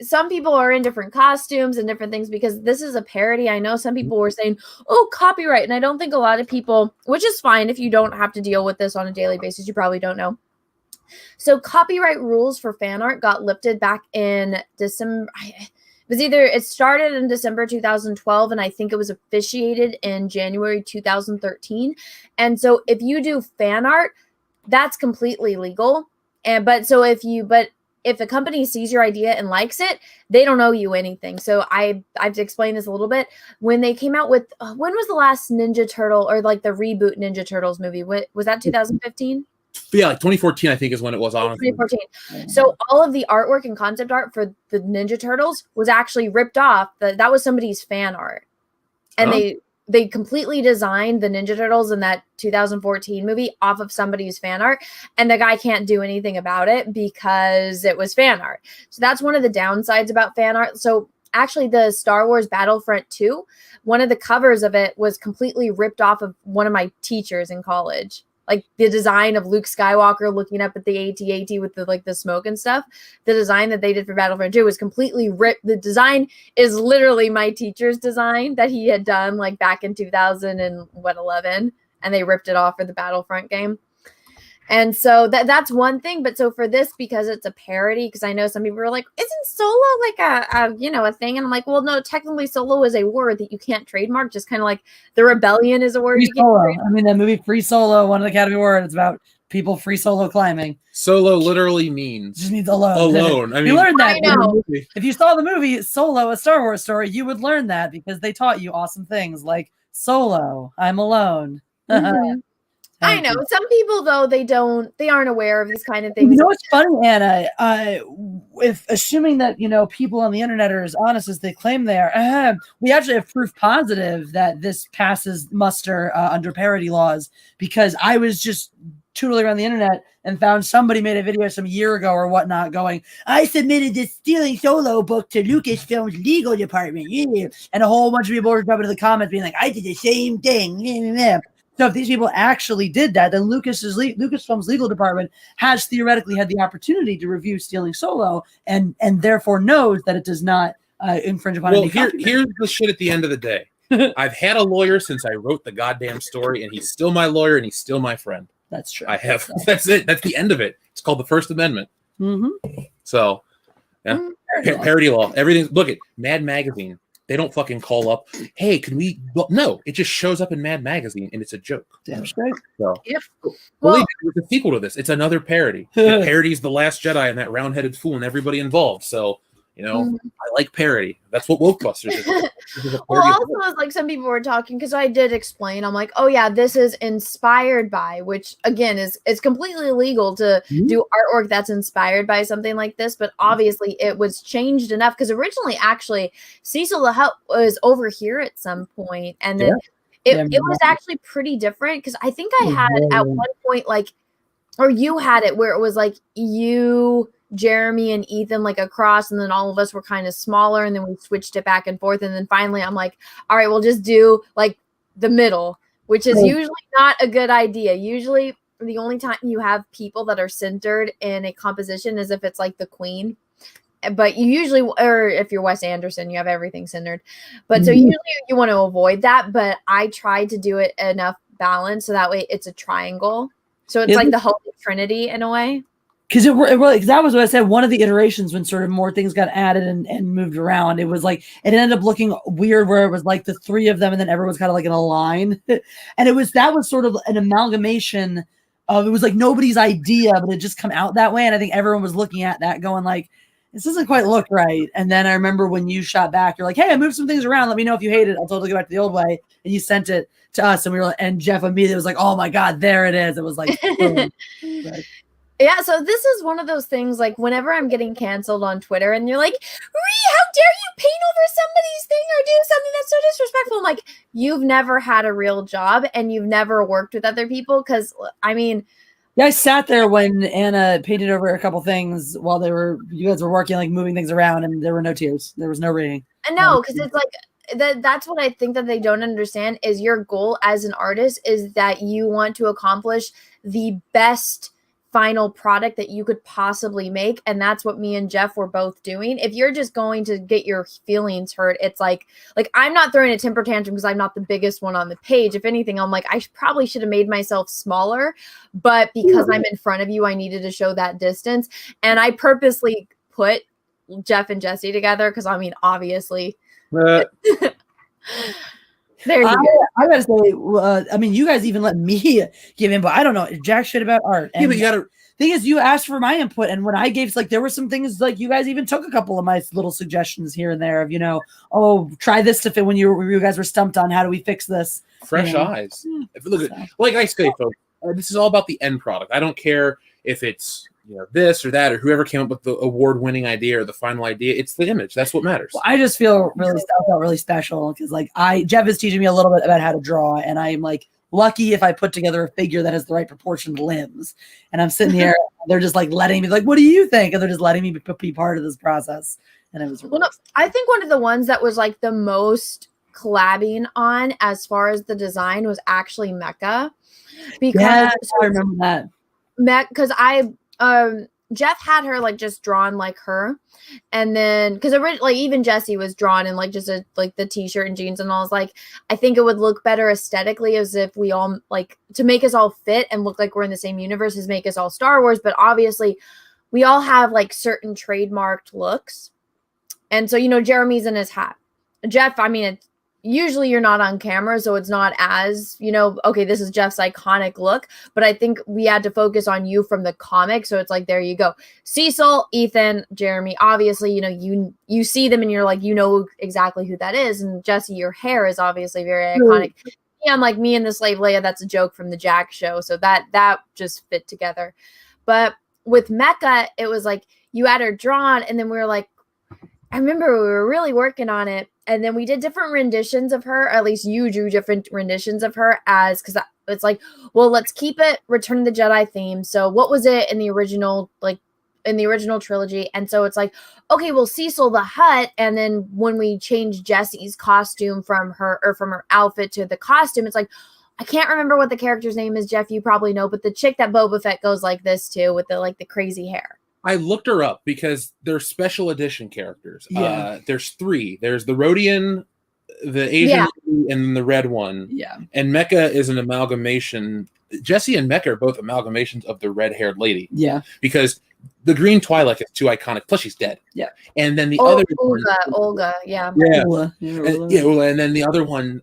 [SPEAKER 6] some people are in different costumes and different things because this is a parody. I know some people were saying, oh, copyright. And I don't think a lot of people, which is fine if you don't have to deal with this on a daily basis, you probably don't know. So copyright rules for fan art got lifted back in December. It started in December 2012, and I think it was officiated in January 2013. And so if you do fan art, that's completely legal. But if a company sees your idea and likes it, they don't owe you anything. So I've explained this a little bit. When they came out with, when was the last Ninja Turtle or like the reboot Ninja Turtles movie? Was that 2015?
[SPEAKER 7] Yeah, like 2014, I think is when it was on.
[SPEAKER 6] 2014. So all of the artwork and concept art for the Ninja Turtles was actually ripped off. That was somebody's fan art. And they completely designed the Ninja Turtles in that 2014 movie off of somebody's fan art. And the guy can't do anything about it because it was fan art. So that's one of the downsides about fan art. So actually the Star Wars Battlefront 2, one of the covers of it was completely ripped off of one of my teachers in college. Like the design of Luke Skywalker looking up at the AT-AT with the smoke and stuff. The design that they did for Battlefront 2 was completely ripped. The design is literally my teacher's design that he had done like back in 2011, and they ripped it off for the Battlefront game. And so that's one thing. But so for this, because it's a parody, because I know some people are like, isn't Solo like a thing? And I'm like, well, no, technically Solo is a word that you can't trademark. Just kind of like the rebellion is a word. You can't trademark.
[SPEAKER 8] I mean, that movie Free Solo, one of the Academy Awards, it's about people free solo climbing.
[SPEAKER 7] Solo literally means
[SPEAKER 8] just means alone.
[SPEAKER 7] Alone. I mean,
[SPEAKER 8] you learned that.
[SPEAKER 6] I know.
[SPEAKER 8] If you saw the movie Solo, a Star Wars story, you would learn that because they taught you awesome things like Solo, I'm alone.
[SPEAKER 6] Mm-hmm. I know. Some people, though, they aren't aware of these kind of things.
[SPEAKER 8] You know what's funny, Anna? If assuming that, people on the internet are as honest as they claim they are, we actually have proof positive that this passes muster under parody laws, because I was just tootling around the internet and found somebody made a video some year ago or whatnot going, I submitted this Stealing Solo book to Lucasfilm's legal department. Yeah. And a whole bunch of people were jumping to the comments being like, I did the same thing. Yeah. So if these people actually did that, then Lucasfilm's legal department has theoretically had the opportunity to review Stealing Solo and therefore knows that it does not infringe upon any copyright.
[SPEAKER 7] Here's the shit at the end of the day. I've had a lawyer since I wrote the goddamn story, and he's still my lawyer, and he's still my friend.
[SPEAKER 8] That's true.
[SPEAKER 7] I have. That's it. That's the end of it. It's called the First Amendment.
[SPEAKER 8] Mm-hmm.
[SPEAKER 7] So, yeah. Parody law. Everything. Look at Mad Magazine. They don't fucking call up, hey, can we? Well, no, it just shows up in Mad Magazine, and it's a joke.
[SPEAKER 8] Damn straight.
[SPEAKER 7] So,
[SPEAKER 6] Well,
[SPEAKER 7] it's a sequel to this. It's another parody. It parodies The Last Jedi and that round-headed fool and everybody involved. So, I like parody. That's what Wokebusters is.
[SPEAKER 6] Well, also, like some people were talking, because I did explain, I'm like, oh yeah, this is inspired by, which again is completely illegal to do artwork that's inspired by something like this, but obviously it was changed enough, because originally actually Cecil the Hutt was over here at some point, and then it was actually pretty different, because I think I had at one point, like, or you had it where it was like you, Jeremy, and Ethan like across, and then all of us were kind of smaller, and then we switched it back and forth, and then finally I'm like, all right, we'll just do like the middle, which is usually not a good idea. Usually the only time you have people that are centered in a composition is if it's like the Queen, but you usually, or if you're Wes Anderson, you have everything centered, but so usually you want to avoid that, but I tried to do it enough balance so that way it's a triangle, so it's like the Holy Trinity in a way.
[SPEAKER 8] Because that was what I said. One of the iterations when sort of more things got added and moved around, it was like it ended up looking weird where it was like the three of them and then everyone's kind of like in a line, and that was sort of an amalgamation of, it was like nobody's idea, but it just come out that way, and I think everyone was looking at that going like, this doesn't quite look right. And then I remember when you shot back, you're like, hey, I moved some things around. Let me know if you hate it. I'll totally go back to the old way. And you sent it to us, and Jeff immediately was like, oh my god, there it is. It was like.
[SPEAKER 6] Yeah, so this is one of those things, like, whenever I'm getting canceled on Twitter and you're like, Ree, how dare you paint over somebody's thing or do something that's so disrespectful? I'm like, you've never had a real job and you've never worked with other people, because, I mean...
[SPEAKER 8] Yeah, I sat there when Anna painted over a couple things while you guys were working, like, moving things around, and there were no tears. There was no reading.
[SPEAKER 6] No, because it's like... That's what I think that they don't understand, is your goal as an artist is that you want to accomplish the best final product that you could possibly make, and that's what me and Jeff were both doing. If you're just going to get your feelings hurt, it's like I'm not throwing a temper tantrum because I'm not the biggest one on the page. If anything, I'm like, I probably should have made myself smaller, but because I'm in front of you, I needed to show that distance, and I purposely put Jeff and Jessi together because, I mean, obviously there you go.
[SPEAKER 8] I gotta say, I mean, you guys even let me give input. I don't know jack shit about art. And
[SPEAKER 7] yeah, but you gotta.
[SPEAKER 8] Thing is, you asked for my input, and when I gave, like, there were some things like you guys even took a couple of my little suggestions here and there of, oh, try this to fit when you guys were stumped on how do we fix this.
[SPEAKER 7] Fresh eyes. Look, like I say, folks, this is all about the end product. I don't care if it's this or that or whoever came up with the award-winning idea or the final idea. It's the image. That's what matters.
[SPEAKER 8] Well, I just felt really special because, like, Jeff is teaching me a little bit about how to draw, and I'm like lucky if I put together a figure that has the right proportioned limbs. And I'm sitting here, they're just like letting me, like, what do you think? And they're just letting me be part of this process. And it was really
[SPEAKER 6] I think one of the ones that was like the most collabing on as far as the design was actually Mecca, because
[SPEAKER 8] I remember that.
[SPEAKER 6] Because Jeff had her like just drawn like her, and then because like even Jessi was drawn in like just like the t-shirt and jeans, and I was like, I think it would look better aesthetically as if we all, like, to make us all fit and look like we're in the same universe, as make us all Star Wars, but obviously we all have like certain trademarked looks, and so Jeremy's in his hat. Jeff, I mean, usually you're not on camera, so it's not as, okay, this is Jeff's iconic look, but I think we had to focus on you from the comic, so it's like, there you go. Cecil, Ethan, Jeremy, obviously, you see them and you're like, exactly who that is, and Jessi, your hair is obviously very iconic. Yeah, I'm like, me and the Slave Leia, that's a joke from the Jack show, so that just fit together. But with Mecca, it was like, you had her drawn, and then we were like, I remember we were really working on it, and then we did different renditions of her, or at least you drew different renditions of her because it's like, well, let's keep it Return of the Jedi theme. So what was it in the original, like in the original trilogy? And so it's like, okay, well, Cecil the Hutt, and then when we change Jessie's costume from her outfit to the costume, it's like, I can't remember what the character's name is, Jeff, you probably know, but the chick that Boba Fett goes like this too, with the crazy hair.
[SPEAKER 7] I looked her up because they're special edition characters.
[SPEAKER 8] Yeah.
[SPEAKER 7] There's 3. There's the Rhodian, the Asian lady, and then the red one.
[SPEAKER 8] Yeah.
[SPEAKER 7] And Mecca is an amalgamation. Jessi and Mecca are both amalgamations of the red-haired lady.
[SPEAKER 8] Yeah.
[SPEAKER 7] Because the green Twi'lek is too iconic. Plus, she's dead.
[SPEAKER 8] Yeah.
[SPEAKER 7] And then the other one,
[SPEAKER 6] Olga, yeah.
[SPEAKER 7] yeah,
[SPEAKER 8] Ula.
[SPEAKER 7] and then the other one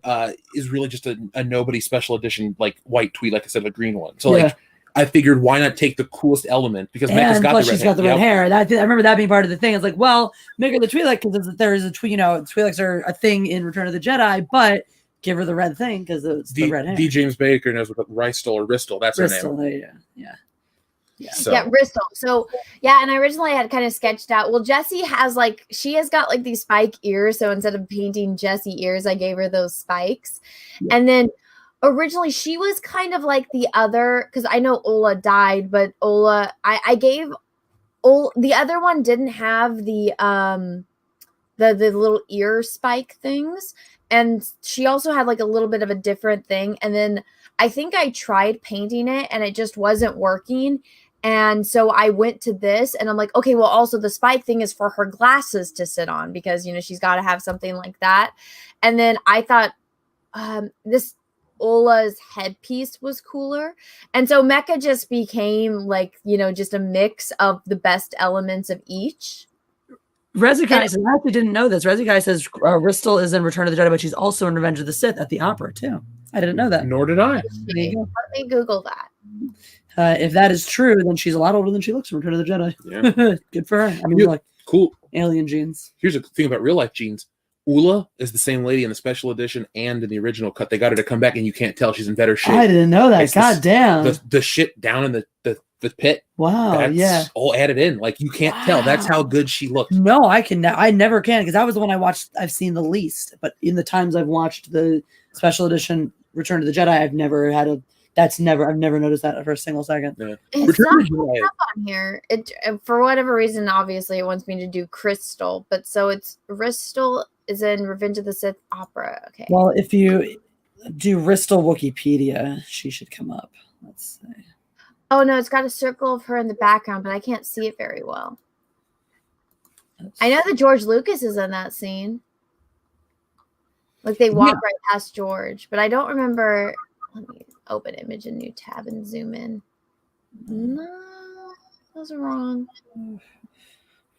[SPEAKER 7] is really just a nobody special edition, like white Twi'lek instead of a green one. So like, I figured why not take the coolest element, because Mecca's got
[SPEAKER 8] she's got the red hair. I remember that being part of the thing. It's like, well, make her the Twi'lek because there is a Twi'leks are a thing in Return of the Jedi, but give her the red thing because it's the red hair.
[SPEAKER 7] D. James Baker knows what Rystal or Ristal. That's her name.
[SPEAKER 8] Yeah.
[SPEAKER 7] So.
[SPEAKER 6] Yeah, Bristol. So yeah, and I originally had kind of sketched out. Well, Jessi she has got like these spike ears. So instead of painting Jessi ears, I gave her those spikes. Yeah. And then originally she was kind of like the other, because I know Ola died, but Ola, I gave Ola, the other one didn't have the little ear spike things. And she also had like a little bit of a different thing. And then I think I tried painting it and it just wasn't working. And so I went to this and I'm like, okay, well, also the spike thing is for her glasses to sit on because, she's got to have something like that. And then I thought this Ola's headpiece was cooler. And so Mecca just became like, just a mix of the best elements of each.
[SPEAKER 8] Rezakai says, I actually didn't know this. Rezakai says Ristal is in Return of the Jedi, but she's also in Revenge of the Sith at the opera too. I didn't know that.
[SPEAKER 7] Nor did I.
[SPEAKER 6] Let me Google that.
[SPEAKER 8] If that is true, then she's a lot older than she looks in Return of the Jedi.
[SPEAKER 7] Yeah.
[SPEAKER 8] Good for her. I mean, like
[SPEAKER 7] cool
[SPEAKER 8] alien genes.
[SPEAKER 7] Here's the thing about real life genes. Ula is the same lady in the special edition and in the original cut. They got her to come back, and you can't tell she's in better shape.
[SPEAKER 8] I didn't know that. God damn.
[SPEAKER 7] The shit down in the pit.
[SPEAKER 8] Wow.
[SPEAKER 7] That's all added in. Like you can't tell. That's how good she looks.
[SPEAKER 8] No, I never can, because that was the one I've seen the least. But in the times I've watched the special edition Return of the Jedi, I've never noticed that for a single second.
[SPEAKER 7] Yeah.
[SPEAKER 6] It's not up on here. It for whatever reason, obviously, it wants me to do Crystal, but so it's Ristal is in Revenge of the Sith opera. Okay.
[SPEAKER 8] Well, if you do Ristal Wikipedia, she should come up. Let's see.
[SPEAKER 6] Oh no, it's got a circle of her in the background, but I can't see it very well. I know that George Lucas is in that scene. Like they walk right past George, but I don't remember. Let me open image in new tab and zoom in. No, those are wrong.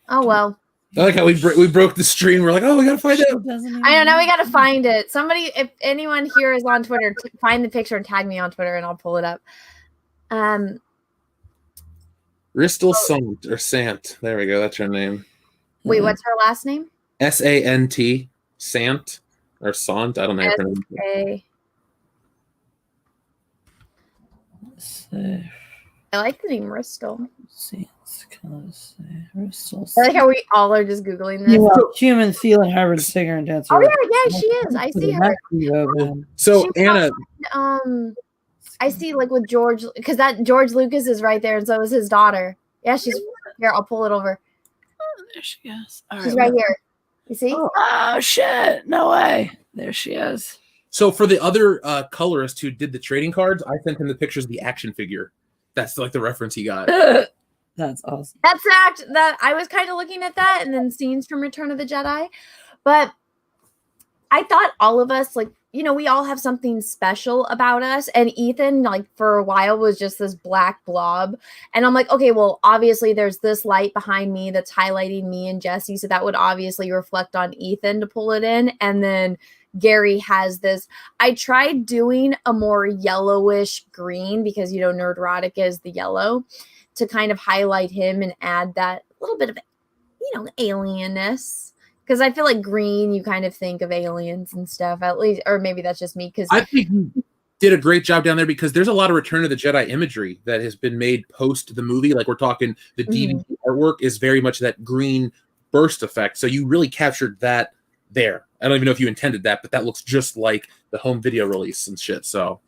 [SPEAKER 6] Oh well.
[SPEAKER 7] I like how we broke the stream. We're like, oh, we gotta find it.
[SPEAKER 6] I don't know. We gotta find it. Somebody, if anyone here is on Twitter, find the picture and tag me on Twitter, and I'll pull it up.
[SPEAKER 7] Ristal Sant or Sant. There we go. That's her name.
[SPEAKER 6] Wait, what's her last name?
[SPEAKER 7] Sant. Sant or Sant. I don't know how to pronounce it.
[SPEAKER 6] I like the name Ristal.
[SPEAKER 8] Ristal.
[SPEAKER 6] I like how we all are just Googling this.
[SPEAKER 8] Human feeling Harvard singer and dancer.
[SPEAKER 6] Oh yeah, she is. I see her.
[SPEAKER 7] So Anna,
[SPEAKER 6] I see like with George, because that George Lucas is right there, and so is his daughter. Yeah, she's here. I'll pull it over.
[SPEAKER 8] Oh, there she is.
[SPEAKER 6] She's right here. You see?
[SPEAKER 8] Oh shit! No way. There she is.
[SPEAKER 7] So for the other colorist who did the trading cards, I sent him the pictures of the action figure. That's like the reference he got.
[SPEAKER 8] That's awesome.
[SPEAKER 6] That's that I was kind of looking at that, and then scenes from Return of the Jedi. But I thought all of us, like, we all have something special about us. And Ethan, like, for a while was just this black blob. And I'm like, okay, well, obviously there's this light behind me that's highlighting me and Jessi. So that would obviously reflect on Ethan to pull it in. And then Gary has this. I tried doing a more yellowish green because, Nerdrotica is the yellow, to kind of highlight him and add that little bit of, alienness. Because I feel like green, you kind of think of aliens and stuff, at least, or maybe that's just me. Because
[SPEAKER 7] I think you did a great job down there, because there's a lot of Return of the Jedi imagery that has been made post the movie. Like we're talking, the DVD artwork is very much that green burst effect. So you really captured that there. I don't even know if you intended that, but that looks just like the home video release and shit. So,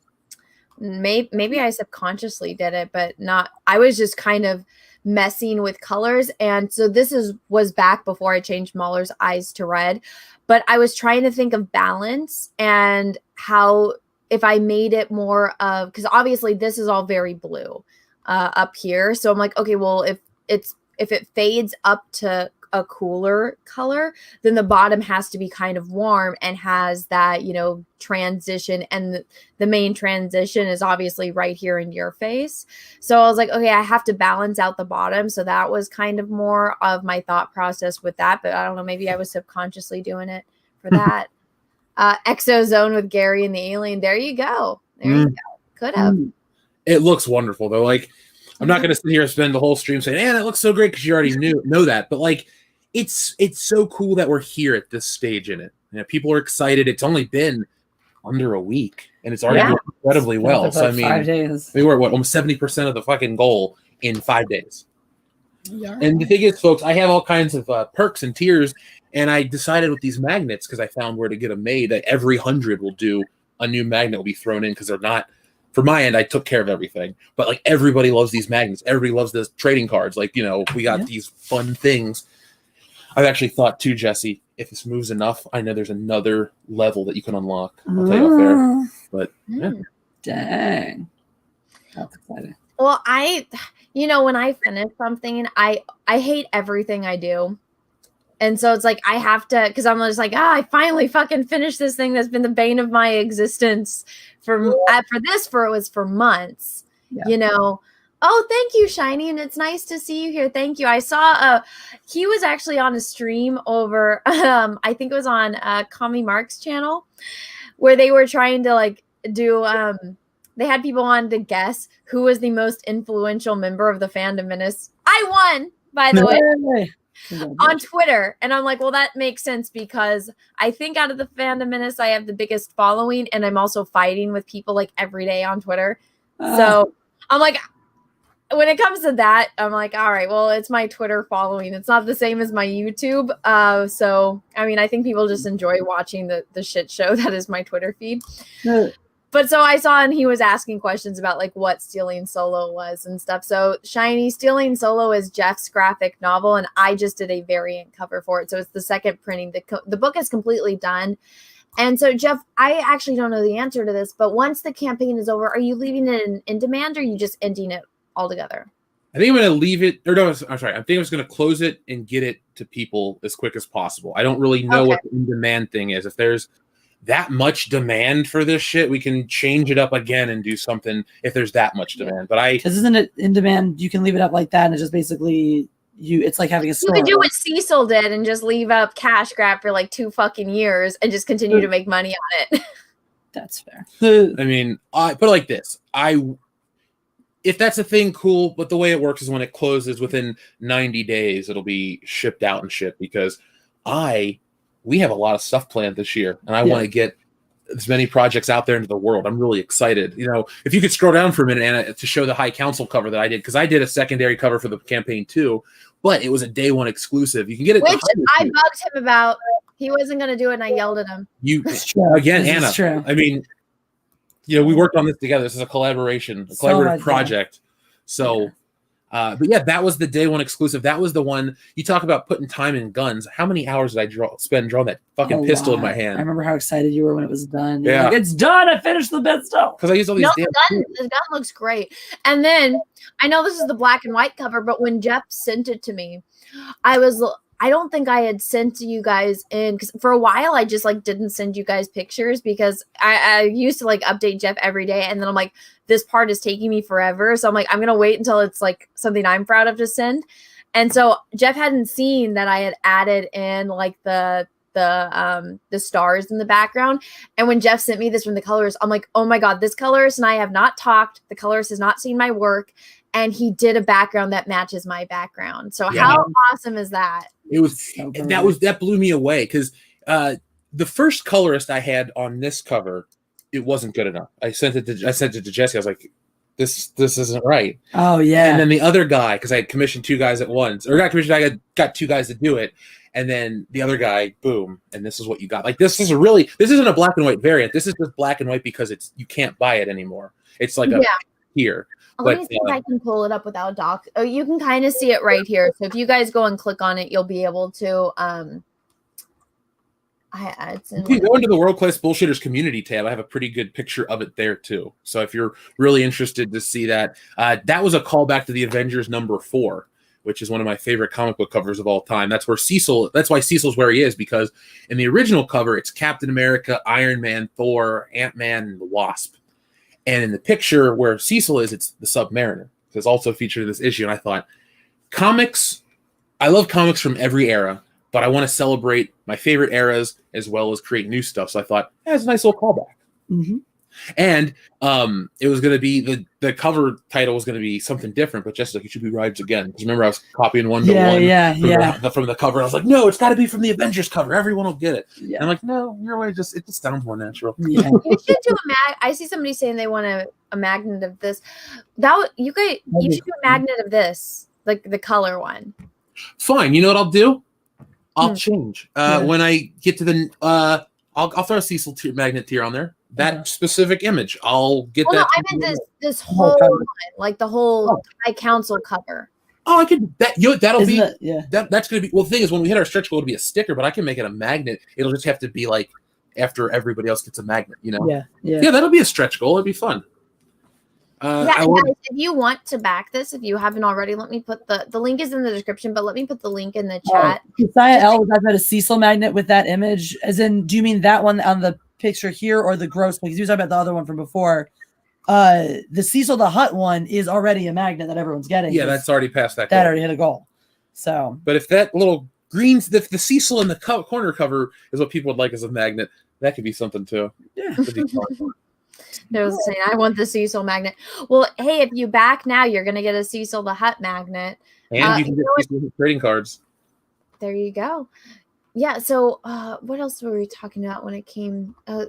[SPEAKER 6] maybe I subconsciously did it, but not. I was just kind of messing with colors, and so this was back before I changed Mahler's eyes to red. But I was trying to think of balance and how if I made it more of, because obviously this is all very blue up here. So I'm like, okay, well, if it fades up to a cooler color, then the bottom has to be kind of warm and has that, transition. And the main transition is obviously right here in your face. So I was like, okay, I have to balance out the bottom. So that was kind of more of my thought process with that. But I don't know, maybe I was subconsciously doing it for that. Exozone with Gary and the alien. There you go. You go. Could have.
[SPEAKER 7] It looks wonderful though. Like, I'm not going to sit here and spend the whole stream saying, "Man, that looks so great," because you already know that. But like, it's so cool that we're here at this stage in it. People are excited. It's only been under a week, and it's already doing incredibly well. So I mean,
[SPEAKER 8] 5 days.
[SPEAKER 7] We were almost 70% of the fucking goal in 5 days. Yeah. And the thing is, folks, I have all kinds of perks and tiers, and I decided with these magnets, because I found where to get them made, that every 100 will do a new magnet will be thrown in, because they're not. For my end, I took care of everything, but like everybody loves these magnets. Everybody loves the trading cards. Like, we got these fun things. I've actually thought too, Jessi, if this moves enough, I know there's another level that you can unlock. I'll tell you off there. But yeah.
[SPEAKER 8] Dang. That's exciting.
[SPEAKER 6] Well, when I finish something, I hate everything I do. And so it's like I have to, because I'm just like, I finally fucking finished this thing that's been the bane of my existence for months. Yeah. Oh, thank you, Shiny, and it's nice to see you here. Thank you. I saw he was actually on a stream over I think it was on Kami Mark's channel, where they were trying to like do they had people on to guess who was the most influential member of the Fandom Menace. I won, by the way. On Twitter. And I'm like, well, that makes sense, because I think out of the Fandom Menace, I have the biggest following, and I'm also fighting with people like every day on Twitter. So I'm like, when it comes to that, I'm like, all right, well, it's my Twitter following. It's not the same as my YouTube. So, I mean, I think people just enjoy watching the shit show that is my Twitter feed. But so I saw, and he was asking questions about like what Stealing Solo was and stuff. So Shiny, Stealing Solo is Jeff's graphic novel, and I just did a variant cover for it. So it's the second printing. The book is completely done. And so, Jeff, I actually don't know the answer to this, but once the campaign is over, are you leaving it in demand, or are you just ending it altogether?
[SPEAKER 7] I think I'm going to leave it, or no, I'm sorry. I think I was going to close it and get it to people as quick as possible. I don't really know what the in-demand thing is. If there's that much demand for this shit, we can change it up again and do something if there's that much demand. But because
[SPEAKER 8] isn't it in demand, you can leave it up like that, and it's just basically it's like having a store.
[SPEAKER 6] You could do what Cecil did and just leave up cash grab for like 2 fucking years and just continue to make money on it.
[SPEAKER 8] That's fair.
[SPEAKER 7] I mean, I put it like this. If that's a thing, cool. But the way it works is when it closes within 90 days, it'll be shipped out and shipped, because we have a lot of stuff planned this year, and I want to get as many projects out there into the world. I'm really excited. If you could scroll down for a minute, Anna, to show the High Council cover that I did, because I did a secondary cover for the campaign too, but it was a day one exclusive. You can get it.
[SPEAKER 6] Which I bugged him about. He wasn't going to do it, and I yelled at him.
[SPEAKER 7] Again, Anna. I mean, we worked on this together. This is a collaboration, a collaborative project. So. But yeah, that was the day one exclusive. That was the one. You talk about putting time in guns. How many hours did I spend drawing that fucking pistol in my hand?
[SPEAKER 8] I remember how excited you were when it was done.
[SPEAKER 7] Yeah,
[SPEAKER 8] like, it's done. I finished the pistol.
[SPEAKER 7] Because I used all these.
[SPEAKER 6] The gun looks great. And then I know this is the black and white cover, but when Jeff sent it to me, I don't think I had sent you guys in, because for a while I just like didn't send you guys pictures, because I used to like update Jeff every day, and then I'm like, this part is taking me forever, so I'm like, I'm gonna wait until it's like something I'm proud of to send. And so Jeff hadn't seen that I had added in like the stars in the background. And when Jeff sent me this from the colorist, I'm like, oh my god, this colorist and I have not talked. The colorist has not seen my work, and he did a background that matches my background. So how awesome is that?
[SPEAKER 7] It was that blew me away, because the first colorist I had on this cover, it wasn't good enough. I sent it to Jessi. I was like, this isn't right.
[SPEAKER 8] Oh yeah.
[SPEAKER 7] And then the other guy, because I had commissioned 2 guys at once, or got commissioned, I got 2 guys to do it, and then the other guy, boom, and this is what you got. Like this isn't a black and white variant. This is just black and white because you can't buy it anymore. It's like a here.
[SPEAKER 6] Let me see if I can pull it up without doc. Oh, you can kind of see it right here. So if you guys go and click on it, you'll be able to.
[SPEAKER 7] If you go into the World Class Bullshitters community tab, I have a pretty good picture of it there too. So if you're really interested to see that, that was a callback to the Avengers #4, which is one of my favorite comic book covers of all time. That's why Cecil's where he is, because in the original cover, it's Captain America, Iron Man, Thor, Ant-Man, and the Wasp. And in the picture where Cecil is, it's the Submariner. It's also featured in this issue. And I thought, I love comics from every era, but I want to celebrate my favorite eras as well as create new stuff. So I thought, it's a nice little callback.
[SPEAKER 8] Mm-hmm.
[SPEAKER 7] And it was going to be, the cover title was going to be something different, but just like, it should be Rides Again. Because remember, I was copying one to one from the cover. I was like, no, it's got to be from the Avengers cover. Everyone will get it. Yeah. And I'm like, no, your way, it just sounds more natural.
[SPEAKER 6] Yeah. You should do I see somebody saying they want a magnet of this. You should do a magnet of this, like the color one.
[SPEAKER 7] Fine. You know what I'll do? I'll change. When I get to the I'll throw a Cecil magnet tier on there. That specific image, I'll get that.
[SPEAKER 6] No, I meant this whole one, like the whole High Council cover.
[SPEAKER 7] Oh, I could that. That'll be that's gonna be. Well, the thing is, when we hit our stretch goal, it'll be a sticker, but I can make it a magnet. It'll just have to be like after everybody else gets a magnet. You know? Yeah. That'll be a stretch goal. It'd be fun.
[SPEAKER 6] Guys, if you want to back this, if you haven't already, let me put the link is in the description, but let me put the link in the chat.
[SPEAKER 8] Josiah L. was about a Cecil magnet with that image. As in, do you mean that one on the picture here or the gross? Because you was talking about the other one from before. The Cecil the Hut one is already a magnet that everyone's getting.
[SPEAKER 7] Yeah, that's already past that goal.
[SPEAKER 8] That already hit a goal. So,
[SPEAKER 7] but if that little green, the Cecil in the corner cover is what people would like as a magnet, that could be something too.
[SPEAKER 8] Yeah.
[SPEAKER 6] There was saying, I want the Cecil magnet. Well, hey, if you back now, you're going to get a Cecil the Hut magnet.
[SPEAKER 7] And you can get Cecil trading cards.
[SPEAKER 6] There you go. Yeah, so what else were we talking about when it came? I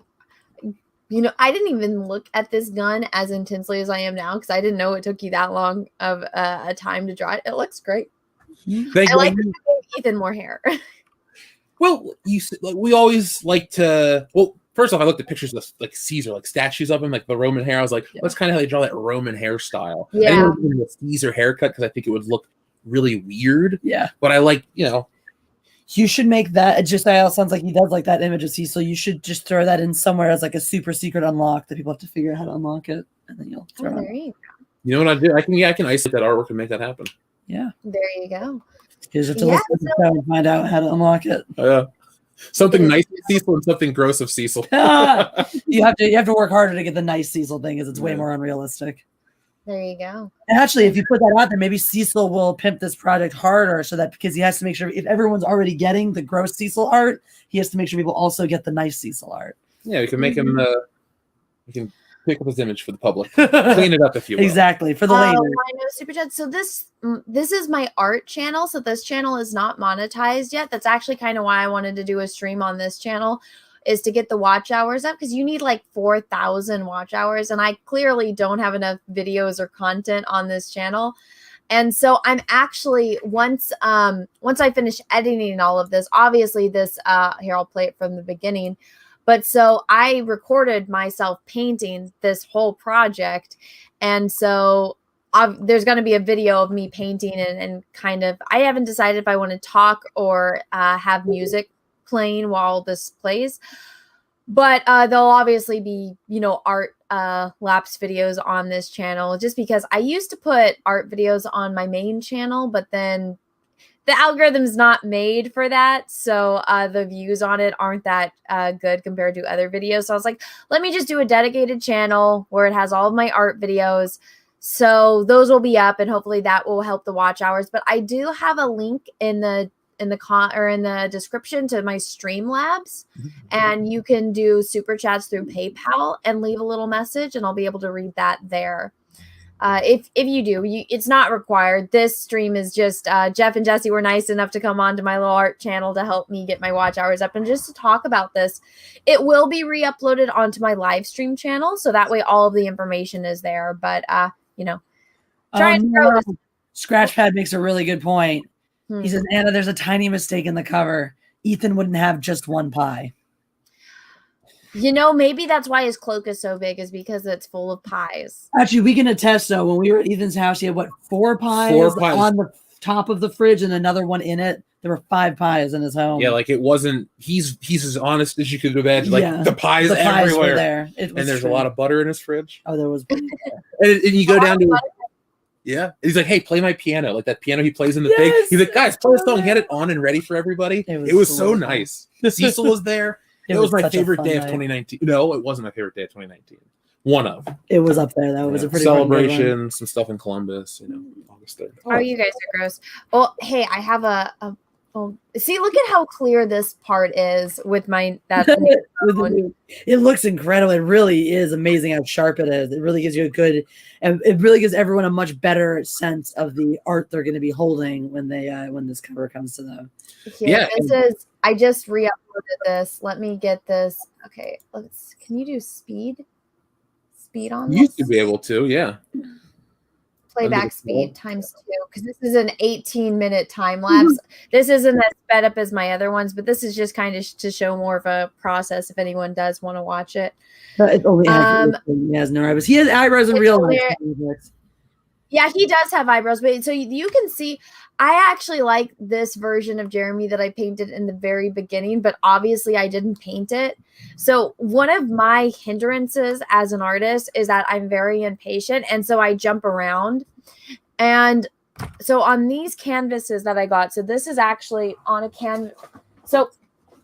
[SPEAKER 6] didn't even look at this gun as intensely as I am now because I didn't know it took you that long of a time to draw it. It looks great. I like Ethan more hair.
[SPEAKER 7] Well, we always like to... Well, first off, I looked at pictures of like Caesar, like statues of him, like the Roman hair. I was like, that's kind of how they draw that Roman hairstyle.
[SPEAKER 6] Yeah.
[SPEAKER 7] I didn't want the Caesar haircut because I think it would look really weird.
[SPEAKER 8] Yeah.
[SPEAKER 7] But I like,
[SPEAKER 8] you should make that. It just sounds like he does like that image of Cecil. You should just throw that in somewhere as like a super secret unlock that people have to figure out how to unlock it, and then you'll throw it.
[SPEAKER 6] You
[SPEAKER 7] know what I do? I can isolate that artwork and make that happen.
[SPEAKER 8] Yeah.
[SPEAKER 6] There you go.
[SPEAKER 8] You just have to listen and find out how to unlock it.
[SPEAKER 7] Yeah. Something nice of Cecil and something gross of Cecil.
[SPEAKER 8] You have to work harder to get the nice Cecil thing because it's way more unrealistic.
[SPEAKER 6] There you go.
[SPEAKER 8] And actually, if you put that out there, maybe Cecil will pimp this project harder so that because he has to make sure if everyone's already getting the gross Cecil art, he has to make sure people also get the nice Cecil art.
[SPEAKER 7] Yeah, we can make him. We can pick up his image for the public, clean it up if you will.
[SPEAKER 8] Exactly for the lady.
[SPEAKER 6] I know, Super Chat. So this is my art channel. So this channel is not monetized yet. That's actually kind of why I wanted to do a stream on this channel, is to get the watch hours up because you need like 4,000 watch hours, and I clearly don't have enough videos or content on this channel. And so I'm actually once I finish editing all of this, obviously this here I'll play it from the beginning. But so I recorded myself painting this whole project. And so there's going to be a video of me painting and kind of, I haven't decided if I want to talk or have music playing while this plays. But there'll obviously be, art lapse videos on this channel just because I used to put art videos on my main channel, but then the algorithm's not made for that. So the views on it aren't that good compared to other videos. So I was like, let me just do a dedicated channel where it has all of my art videos. So those will be up and hopefully that will help the watch hours. But I do have a link in the description to my Streamlabs, and you can do super chats through PayPal and leave a little message and I'll be able to read that there. If you do, it's not required. This stream is just Jeff and Jessi were nice enough to come on to my little art channel to help me get my watch hours up and just to talk about this. It will be re-uploaded onto my live stream channel, so that way all of the information is there. But try and throw this.
[SPEAKER 8] Scratchpad makes a really good point. He says, Anna, there's a tiny mistake in the cover. Ethan wouldn't have just one pie.
[SPEAKER 6] You know, maybe that's why his cloak is so big, is because it's full of pies.
[SPEAKER 8] Actually, we can attest, though, when we were at Ethan's house, he had, what, 4 pies?
[SPEAKER 7] 4 pies
[SPEAKER 8] on the top of the fridge and another one in it. There were 5 pies in his home.
[SPEAKER 7] Yeah, like it wasn't. He's as honest as you could imagine. Like the pies
[SPEAKER 8] were
[SPEAKER 7] everywhere.
[SPEAKER 8] there.
[SPEAKER 7] And there's a lot of butter in his fridge.
[SPEAKER 8] Oh, there was butter.
[SPEAKER 7] And you go down to. Yeah, he's like, hey, play my piano, like that piano he plays in the thing. He's like, guys, play a song, get it on and ready for everybody. It was so nice. Cecil was there. It was my favorite day of 2019. No, it wasn't my favorite day of 2019. One of.
[SPEAKER 8] It was up there though. It was a pretty
[SPEAKER 7] celebration, some stuff in Columbus, August 3rd.
[SPEAKER 6] Oh, you guys are gross. Oh, hey, I have a see, look at how clear this part is with my
[SPEAKER 8] it looks incredible. It really is amazing how sharp it is. It really gives you a good, and it really gives everyone a much better sense of the art they're going to be holding when they when this cover comes to them.
[SPEAKER 6] This is, I just re-uploaded this. Let me get this. Okay, can you do speed on this?
[SPEAKER 5] You used to be able to, yeah.
[SPEAKER 6] Playback speed times 2, because this is an 18-minute time lapse. This isn't as sped up as my other ones, but this is just kind of to show more of a process if anyone does want to watch it.
[SPEAKER 8] But only he has no eyebrows. He has eyebrows in real life.
[SPEAKER 6] Yeah, he does have eyebrows, but so you can see, I actually like this version of Jeremy that I painted in the very beginning, but obviously I didn't paint it. So one of my hindrances as an artist is that I'm very impatient, and so I jump around. And so on these canvases that I got, so this is actually on a canvas. So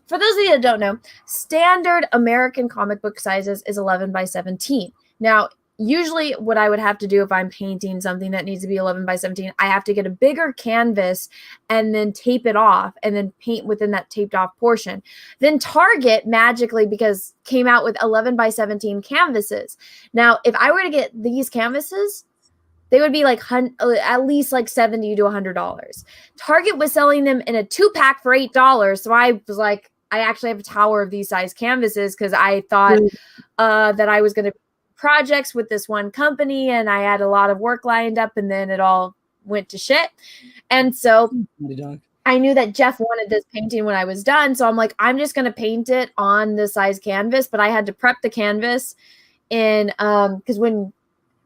[SPEAKER 6] for those of you that don't know, standard American comic book sizes is 11 by 17. Now, usually what I would have to do if I'm painting something that needs to be 11 by 17, I have to get a bigger canvas and then tape it off and then paint within that taped off portion. Then Target magically came out with 11 by 17 canvases. Now, if I were to get these canvases, they would be like at least like $70 to $100. Target was selling them in a 2-pack for $8. So I was like, I actually have a tower of these size canvases because I thought that I was going to projects with this one company and I had a lot of work lined up, and then it all went to shit. And so I knew that Jeff wanted this painting when I was done. So I'm like, I'm just going to paint it on this size canvas, but I had to prep the canvas in, because for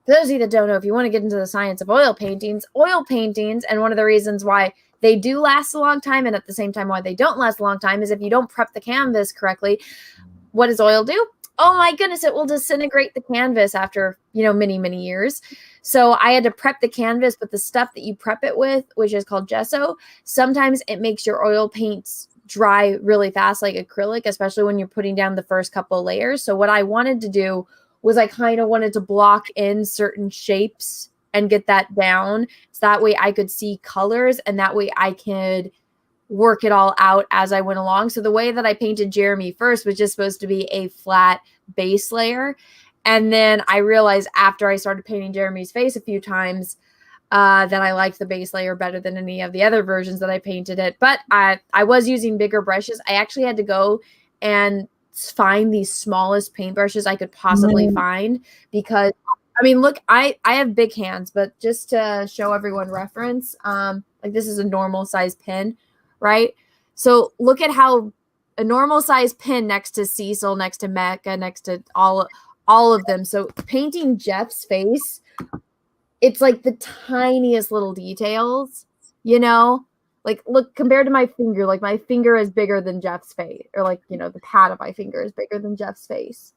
[SPEAKER 6] those of you that don't know, if you want to get into the science of oil paintings, and one of the reasons why they do last a long time and at the same time why they don't last a long time is if you don't prep the canvas correctly. What does oil do? Oh my goodness, it will disintegrate the canvas after, many, many years. So I had to prep the canvas with the stuff that you prep it with, which is called gesso. Sometimes it makes your oil paints dry really fast, like acrylic, especially when you're putting down the first couple of layers. So what I wanted to do was I kind of wanted to block in certain shapes and get that down. So that way I could see colors, and that way I could work it all out as I went along. So the way that I painted Jeremy first was just supposed to be a flat base layer. And then I realized after I started painting Jeremy's face a few times that I liked the base layer better than any of the other versions that I painted it. But I was using bigger brushes. I actually had to go and find the smallest paintbrushes I could possibly find, because look, I have big hands, but just to show everyone reference, like this is a normal size pen, right? So look at how a normal size pen next to Cecil, next to Mecca, next to all of them. So painting Jeff's face, it's like the tiniest little details, like look, compared to my finger, like my finger is bigger than Jeff's face, or like, the pad of my finger is bigger than Jeff's face.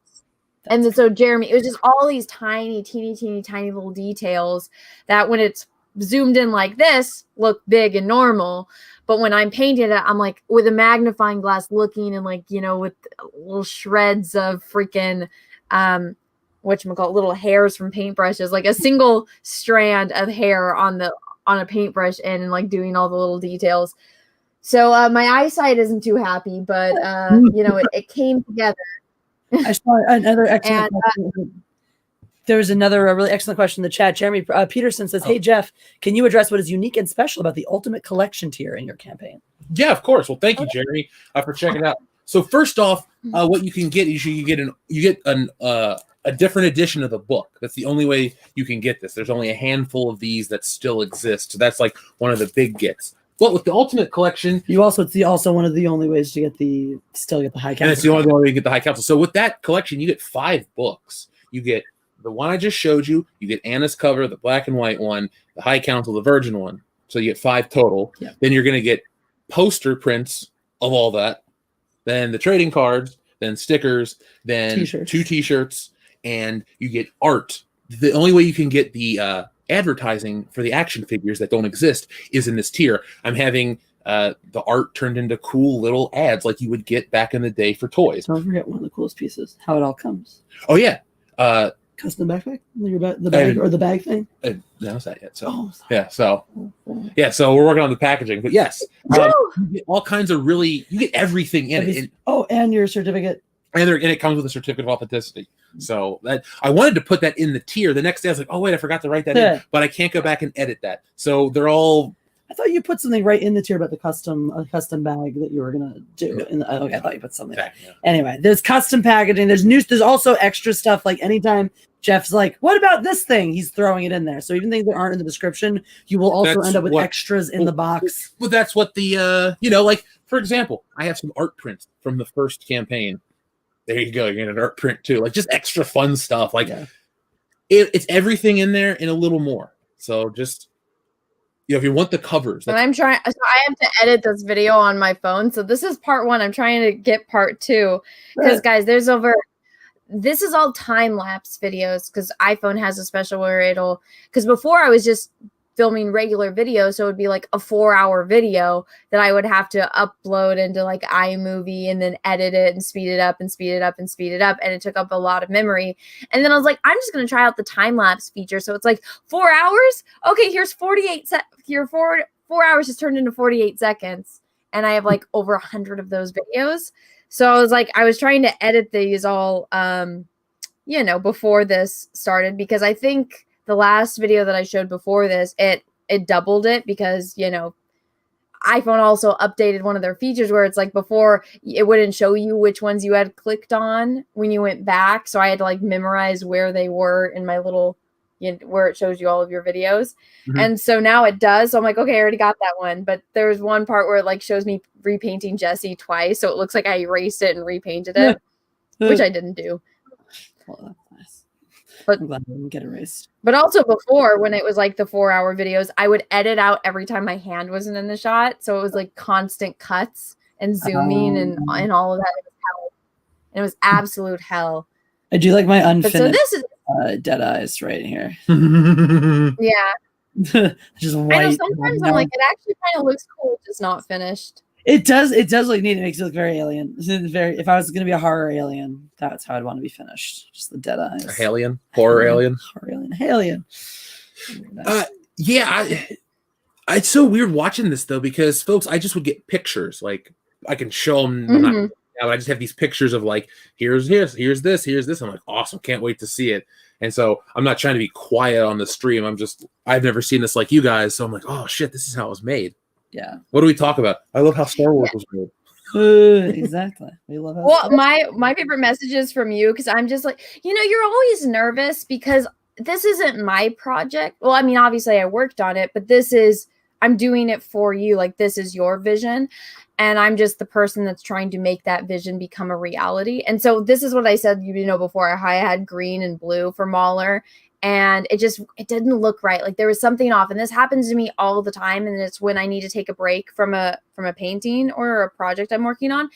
[SPEAKER 6] And then, so Jeremy, it was just all these tiny, teeny, tiny little details that when it's zoomed in like this, look big and normal. But when I'm painting it, I'm like with a magnifying glass looking, and like, with little shreds of freaking, little hairs from paintbrushes, like a single strand of hair on a paintbrush and like doing all the little details. So my eyesight isn't too happy, but it came together.
[SPEAKER 8] I saw another excellent question. There's another really excellent question in the chat. Jeremy Peterson says, hey, Jeff, can you address what is unique and special about the Ultimate Collection tier in your campaign?
[SPEAKER 7] Yeah, of course. Well, thank you, Jeremy, for checking it out. So first off, what you can get is you get a different edition of the book. That's the only way you can get this. There's only a handful of these that still exist. So that's like one of the big gets. Well, with the Ultimate Collection,
[SPEAKER 8] it's also one of the only ways to still get the high council.
[SPEAKER 7] and it's the only way to get the High Council. So with that collection, you get 5 books. You get the one I just showed you. You get Anna's cover, the black and white one, the High Council, the Virgin one. So you get 5 total.
[SPEAKER 8] Yeah.
[SPEAKER 7] Then you're going to get poster prints of all that. Then the trading cards. Then stickers. Then
[SPEAKER 8] T-shirts.
[SPEAKER 7] 2 T-shirts, and you get art. The only way you can get the advertising for the action figures that don't exist is in this tier. I'm having the art turned into cool little ads like you would get back in the day for toys.
[SPEAKER 8] Don't forget one of the coolest pieces, how it all comes.
[SPEAKER 7] Oh yeah,
[SPEAKER 8] custom backpack, the bag or the bag thing.
[SPEAKER 7] I announced that yet. So
[SPEAKER 8] Oh,
[SPEAKER 7] so we're working on the packaging. But yes, you get all kinds of you get everything in it.
[SPEAKER 8] And your certificate.
[SPEAKER 7] And it comes with a certificate of authenticity. So that I wanted to put that in the tier. The next day I was like, oh wait, I forgot to write that in, but I can't go back and edit that. So they're all.
[SPEAKER 8] I thought you put something right in the tier about the custom bag that you were gonna do. I thought you put something.
[SPEAKER 7] Yeah.
[SPEAKER 8] Anyway, there's custom packaging. There's also extra stuff. Like anytime Jeff's like, "What about this thing?" He's throwing it in there. So even things that aren't in the description, you will also end up with extras in the box.
[SPEAKER 7] Well, that's what the like for example, I have some art prints from the first campaign. There you go. You're in an art print too, like just extra fun stuff. Like it's everything in there and a little more. So just. If you want the covers.
[SPEAKER 6] And I have to edit this video on my phone. So this is part 1. I'm trying to get part 2. Because guys, this is all time-lapse videos because iPhone has a special where because before I was just filming regular videos. So it would be like a 4-hour video that I would have to upload into like iMovie and then edit it and speed it up and speed it up and speed it up. And it took up a lot of memory. And then I was like, I'm just going to try out the time-lapse feature. So it's like 4 hours. Okay, here's 4 hours just turned into 48 seconds. And I have like over 100 of those videos. So I was trying to edit these all, before this started, because I think the last video that I showed before this, it doubled it because, iPhone also updated one of their features where it's like before it wouldn't show you which ones you had clicked on when you went back. So I had to like memorize where they were in my little, where it shows you all of your videos. Mm-hmm. And so now it does. So I'm like, okay, I already got that one. But there's one part where it like shows me repainting Jessi twice. So it looks like I erased it and repainted it, which I didn't do.
[SPEAKER 8] Well, that's nice.
[SPEAKER 6] But
[SPEAKER 8] I'm glad I didn't get erased.
[SPEAKER 6] But also before, when it was like the 4-hour videos, I would edit out every time my hand wasn't in the shot. So it was like constant cuts and zooming and all of that. It was hell. And it was absolute hell.
[SPEAKER 8] I do like my unfinished
[SPEAKER 6] so this is
[SPEAKER 8] dead eyes right here.
[SPEAKER 6] Yeah.
[SPEAKER 8] Just white.
[SPEAKER 6] I know sometimes I'm like, it actually kind of looks cool, just not finished.
[SPEAKER 8] It does look neat. It makes it look very alien. If I was going to be a horror alien, that's how I'd want to be finished. Just the dead eyes.
[SPEAKER 7] A alien? Horror alien?
[SPEAKER 8] Horror alien. Alien.
[SPEAKER 7] It's so weird watching this though, because folks, I just would get pictures. Like I can show them.
[SPEAKER 6] Mm-hmm.
[SPEAKER 7] I just have these pictures of like, here's this. I'm like, awesome. Can't wait to see it. And so I'm not trying to be quiet on the stream. I've never seen this like you guys. So I'm like, oh shit, this is how it was made.
[SPEAKER 8] Yeah.
[SPEAKER 7] What do we talk about? I love how Star Wars was made.
[SPEAKER 8] Exactly. We love how
[SPEAKER 6] Well, my favorite messages from you, because I'm just like, you're always nervous because this isn't my project. Well, I mean, obviously I worked on it, but I'm doing it for you. Like this is your vision. And I'm just the person that's trying to make that vision become a reality. And so this is what I said, before. I had green and blue for Mauler. And it didn't look right. Like there was something off. And this happens to me all the time. And it's when I need to take a break from a painting or a project I'm working on,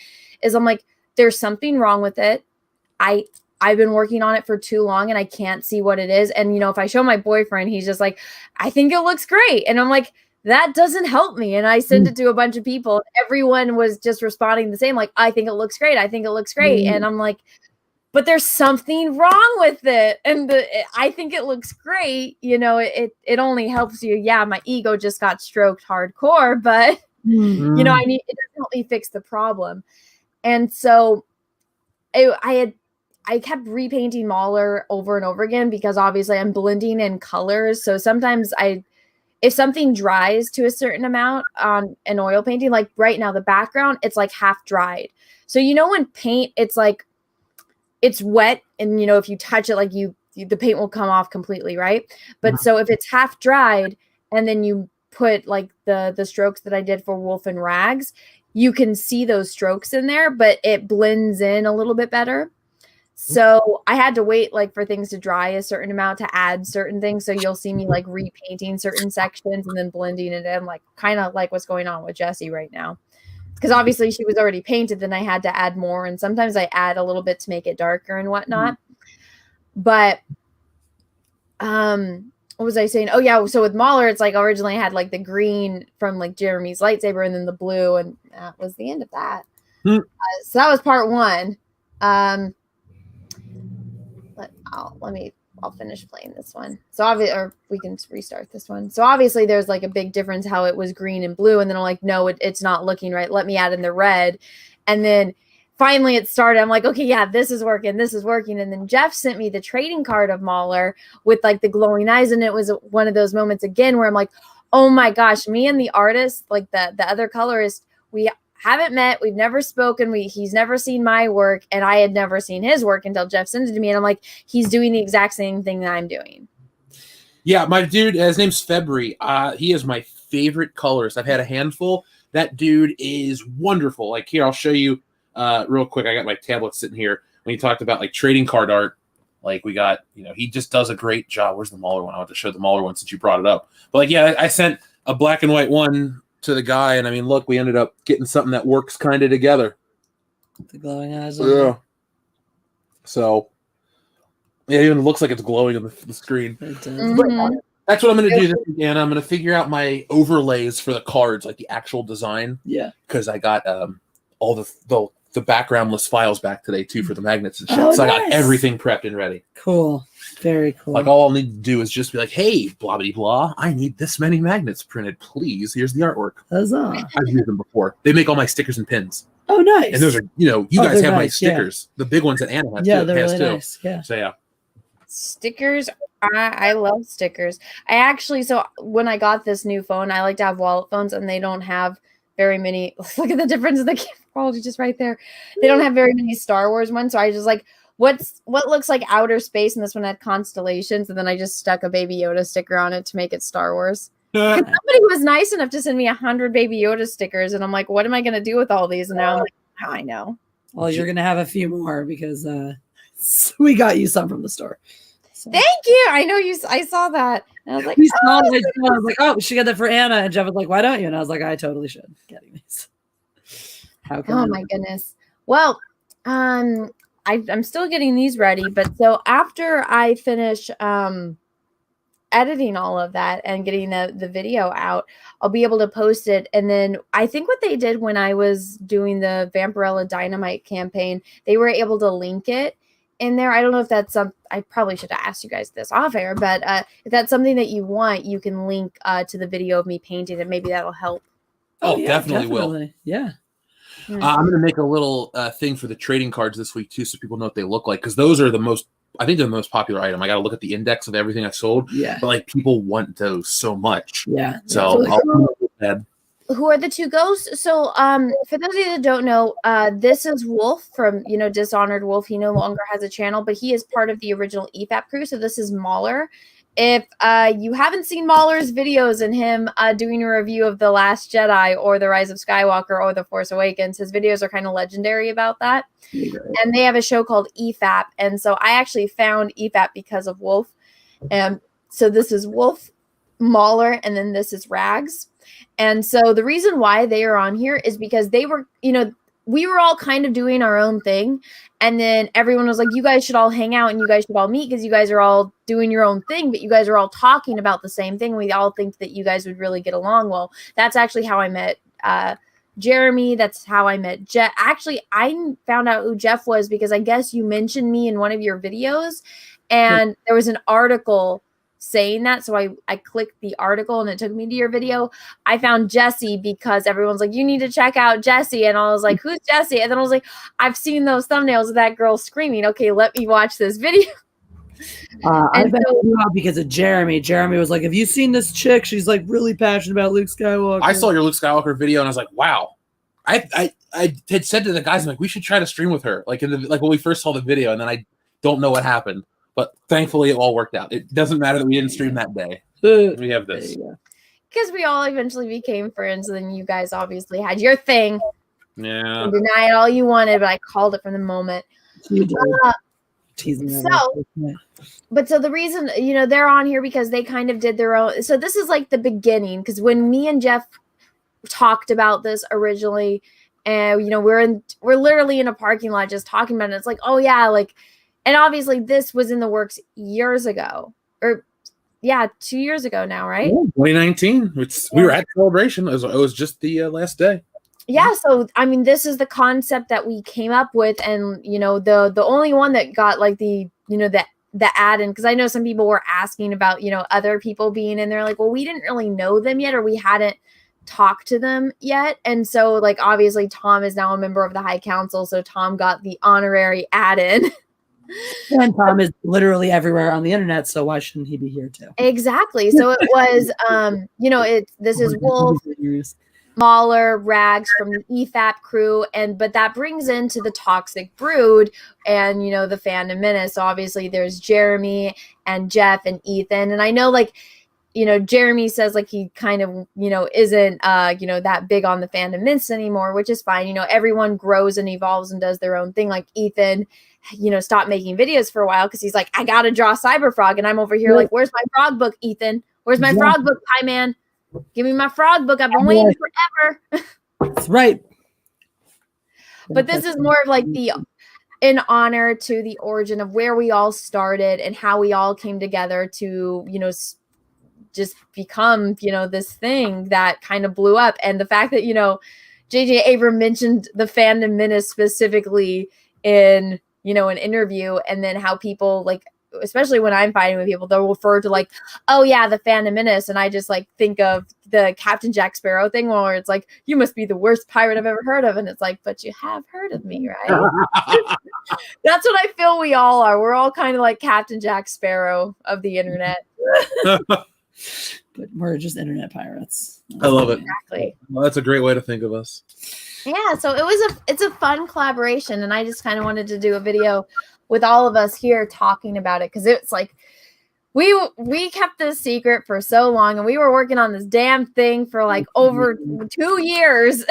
[SPEAKER 6] is I'm like, there's something wrong with it. I've been working on it for too long and I can't see what it is. And, if I show my boyfriend, he's just like, I think it looks great. And I'm like, that doesn't help me. And I sent it to a bunch of people. Everyone was just responding the same. Like, I think it looks great. I think it looks great. And I'm like, but there's something wrong with it. And I think it looks great. It only helps you. Yeah, my ego just got stroked hardcore, but it doesn't help me fix the problem. And so I kept repainting Mauler over and over again because obviously I'm blending in colors. So sometimes if something dries to a certain amount on an oil painting, like right now, the background, it's like half dried. So, when paint, it's like, it's wet and, if you touch it, like the paint will come off completely. Right. But so if it's half dried and then you put like the strokes that I did for Wolf and Rags, you can see those strokes in there, but it blends in a little bit better. So I had to wait like for things to dry a certain amount to add certain things. So you'll see me like repainting certain sections and then blending it in, like kind of like what's going on with Jessi right now. Because obviously she was already painted, then I had to add more. And sometimes I add a little bit to make it darker and whatnot. But what was I saying? Oh yeah, so with Mahler, it's like originally I had like the green from like Jeremy's lightsaber and then the blue, and that was the end of that. So that was part one. I'll finish playing this one. So obviously, or we can restart this one. So obviously there's like a big difference how it was green and blue. And then I'm like, no, it's not looking right. Let me add in the red. And then finally it started. I'm like, okay, yeah, this is working. This is working. And then Jeff sent me the trading card of Mahler with like the glowing eyes. And it was one of those moments again where I'm like, oh my gosh, me and the artist, like the other colorist, we haven't met. We've never spoken. He's never seen my work, and I had never seen his work until Jeff sent it to me. And I'm like, he's doing the exact same thing that I'm doing.
[SPEAKER 7] Yeah, my dude, his name's February. He is my favorite colorist. I've had a handful. That dude is wonderful. Like here, I'll show you real quick. I got my tablet sitting here. When you talked about like trading card art, like we got, he just does a great job. Where's the Mahler one? I want to show the Mahler one since you brought it up. But like, yeah, I sent a black and white one to the guy, and I mean, look, we ended up getting something that works kind of together.
[SPEAKER 8] The glowing eyes.
[SPEAKER 7] Yeah. So, yeah, it even looks like it's glowing on the screen.
[SPEAKER 8] It does.
[SPEAKER 6] Mm-hmm.
[SPEAKER 7] That's what I'm going to do this weekend. I'm going to figure out my overlays for the cards, like the actual design.
[SPEAKER 8] Yeah.
[SPEAKER 7] Because I got all the backgroundless files back today too for the magnets and shit.
[SPEAKER 8] Oh,
[SPEAKER 7] so
[SPEAKER 8] nice.
[SPEAKER 7] I got everything prepped and ready.
[SPEAKER 8] Cool. Very cool.
[SPEAKER 7] Like all I'll need to do is just be like, hey, blah blah blah, I need this many magnets printed, please. Here's the artwork.
[SPEAKER 8] Huzzah.
[SPEAKER 7] I've used them before. They make all my stickers and pins.
[SPEAKER 8] Oh, nice.
[SPEAKER 7] And those are, you guys
[SPEAKER 8] they're
[SPEAKER 7] have my
[SPEAKER 8] nice, yeah.
[SPEAKER 7] stickers. The big ones that Anna has
[SPEAKER 8] Yeah,
[SPEAKER 7] too.
[SPEAKER 8] they're
[SPEAKER 7] has
[SPEAKER 8] really
[SPEAKER 7] too.
[SPEAKER 8] nice. Yeah.
[SPEAKER 7] So yeah.
[SPEAKER 6] Stickers. I love stickers. I actually, so when I got this new phone, I like to have wallet phones, and they don't have very many. Look at the difference in the camera quality just right there. They don't have very many Star Wars ones. So I just like, what looks like outer space, and this one had constellations, and then I just stuck a Baby Yoda sticker on it to make it Star Wars. Somebody was nice enough to send me 100 Baby Yoda stickers, and I'm like, what am I going to do with all these? And now I'm like, oh, I know.
[SPEAKER 8] Well, you're going to have a few more because we got you some from the store. So.
[SPEAKER 6] Thank you. I know you. I saw that. And I was like,
[SPEAKER 8] I was like, oh, we should get that for Anna. And Jeff was like, why don't you? And I was like, I totally should. Getting these. How come?
[SPEAKER 6] Oh my goodness. Well, I'm still getting these ready, but so after I finish editing all of that and getting the video out, I'll be able to post it. And then I think what they did when I was doing the Vampirella Dynamite campaign, they were able to link it in there. I don't know if that's I probably should have asked you guys this off air, but if that's something that you want, you can link to the video of me painting it. Maybe that'll help.
[SPEAKER 7] Oh,
[SPEAKER 8] yeah,
[SPEAKER 7] definitely will.
[SPEAKER 8] Yeah.
[SPEAKER 7] I'm going to make a little thing for the trading cards this week too, so people know what they look like, because those are I think they're the most popular item. I got to look at the index of everything I sold.
[SPEAKER 8] Yeah.
[SPEAKER 7] But like people want those so much.
[SPEAKER 8] Yeah.
[SPEAKER 7] So
[SPEAKER 6] who are the two ghosts? So for those of you that don't know, this is Wolf from Dishonored Wolf. He no longer has a channel, but he is part of the original EFAP crew. So this is Mahler. If you haven't seen Mahler's videos and him doing a review of The Last Jedi or The Rise of Skywalker or The Force Awakens, his videos are kind of legendary about that. And they have a show called EFAP. And so I actually found EFAP because of Wolf. And so this is Wolf, Mahler, and then this is Rags. And so the reason why they are on here is because they were, we were all kind of doing our own thing. And then everyone was like, you guys should all hang out and you guys should all meet because you guys are all doing your own thing, but you guys are all talking about the same thing. We all think that you guys would really get along. Well, that's actually how I met Jeremy. That's how I met Jeff. Actually, I found out who Jeff was because I guess you mentioned me in one of your videos and there was an article saying that. So I clicked the article and it took me to your video. I found Jessi because everyone's like, you need to check out Jessi. And I was like, who's Jessi? And then I was like, I've seen those thumbnails of that girl screaming. Okay, let me watch this video.
[SPEAKER 8] I found you out because of Jeremy. Jeremy was like, have you seen this chick? She's like really passionate about Luke Skywalker.
[SPEAKER 7] I saw your Luke Skywalker video and I was like, wow. I had said to the guys, I'm like, we should try to stream with her. Like when we first saw the video, and then I don't know what happened. But thankfully, it all worked out. It doesn't matter that we didn't stream that day. We have this.
[SPEAKER 6] because we all eventually became friends. And then you guys obviously had your thing.
[SPEAKER 7] Yeah.
[SPEAKER 6] You deny it all you wanted, but I called it from the moment.
[SPEAKER 8] You did. Teasing me.
[SPEAKER 6] But so the reason, they're on here because they kind of did their own. So this is like the beginning, because when me and Jeff talked about this originally, and we're literally in a parking lot just talking about it. It's like, oh yeah, like, and obviously this was in the works years ago, or 2 years ago now, right?
[SPEAKER 7] Yeah, 2019. We were at Celebration. It was just the last day.
[SPEAKER 6] Yeah, so I mean, this is the concept that we came up with, and the only one that got like the add in, because I know some people were asking about other people being in there, like, well, we didn't really know them yet, or we hadn't talked to them yet, and so like obviously Tom is now a member of the High Council, so Tom got the honorary add in.
[SPEAKER 8] And Tom is literally everywhere on the internet, so why shouldn't he be here too?
[SPEAKER 6] Exactly. So it was, this is Wolf, Mahler, Rags from the EFAP crew, but that brings into the Toxic Brood and the Fandom Menace. So obviously there's Jeremy and Jeff and Ethan, and I know like Jeremy says like he kind of isn't that big on the Fandom Menace anymore, which is fine. Everyone grows and evolves and does their own thing. Like Ethan stopped making videos for a while because he's like, I gotta draw Cyberfrog, and I'm over here like, where's my frog book, Ethan? Where's my frog book, Pie Man? Give me my frog book. I've been waiting forever.
[SPEAKER 8] That's right.
[SPEAKER 6] But this is more of like in honor to the origin of where we all started and how we all came together to, just become, this thing that kind of blew up. And the fact that, J.J. Abrams mentioned the Fandom Menace specifically in, an interview, and then how people like, especially when I'm fighting with people, they'll refer to like, oh yeah, the Phantom Menace, and I just like think of the Captain Jack Sparrow thing where it's like, you must be the worst pirate I've ever heard of, and it's like, but you have heard of me, right? That's what I feel we all are. We're all kind of like Captain Jack Sparrow of the internet.
[SPEAKER 8] But we're just internet pirates.
[SPEAKER 7] I love it.
[SPEAKER 6] Exactly.
[SPEAKER 7] Well, that's a great way to think of us.
[SPEAKER 6] Yeah, so it's a fun collaboration, and I just kind of wanted to do a video with all of us here talking about it, because it's like we kept this secret for so long, and we were working on this damn thing for like over 2 years.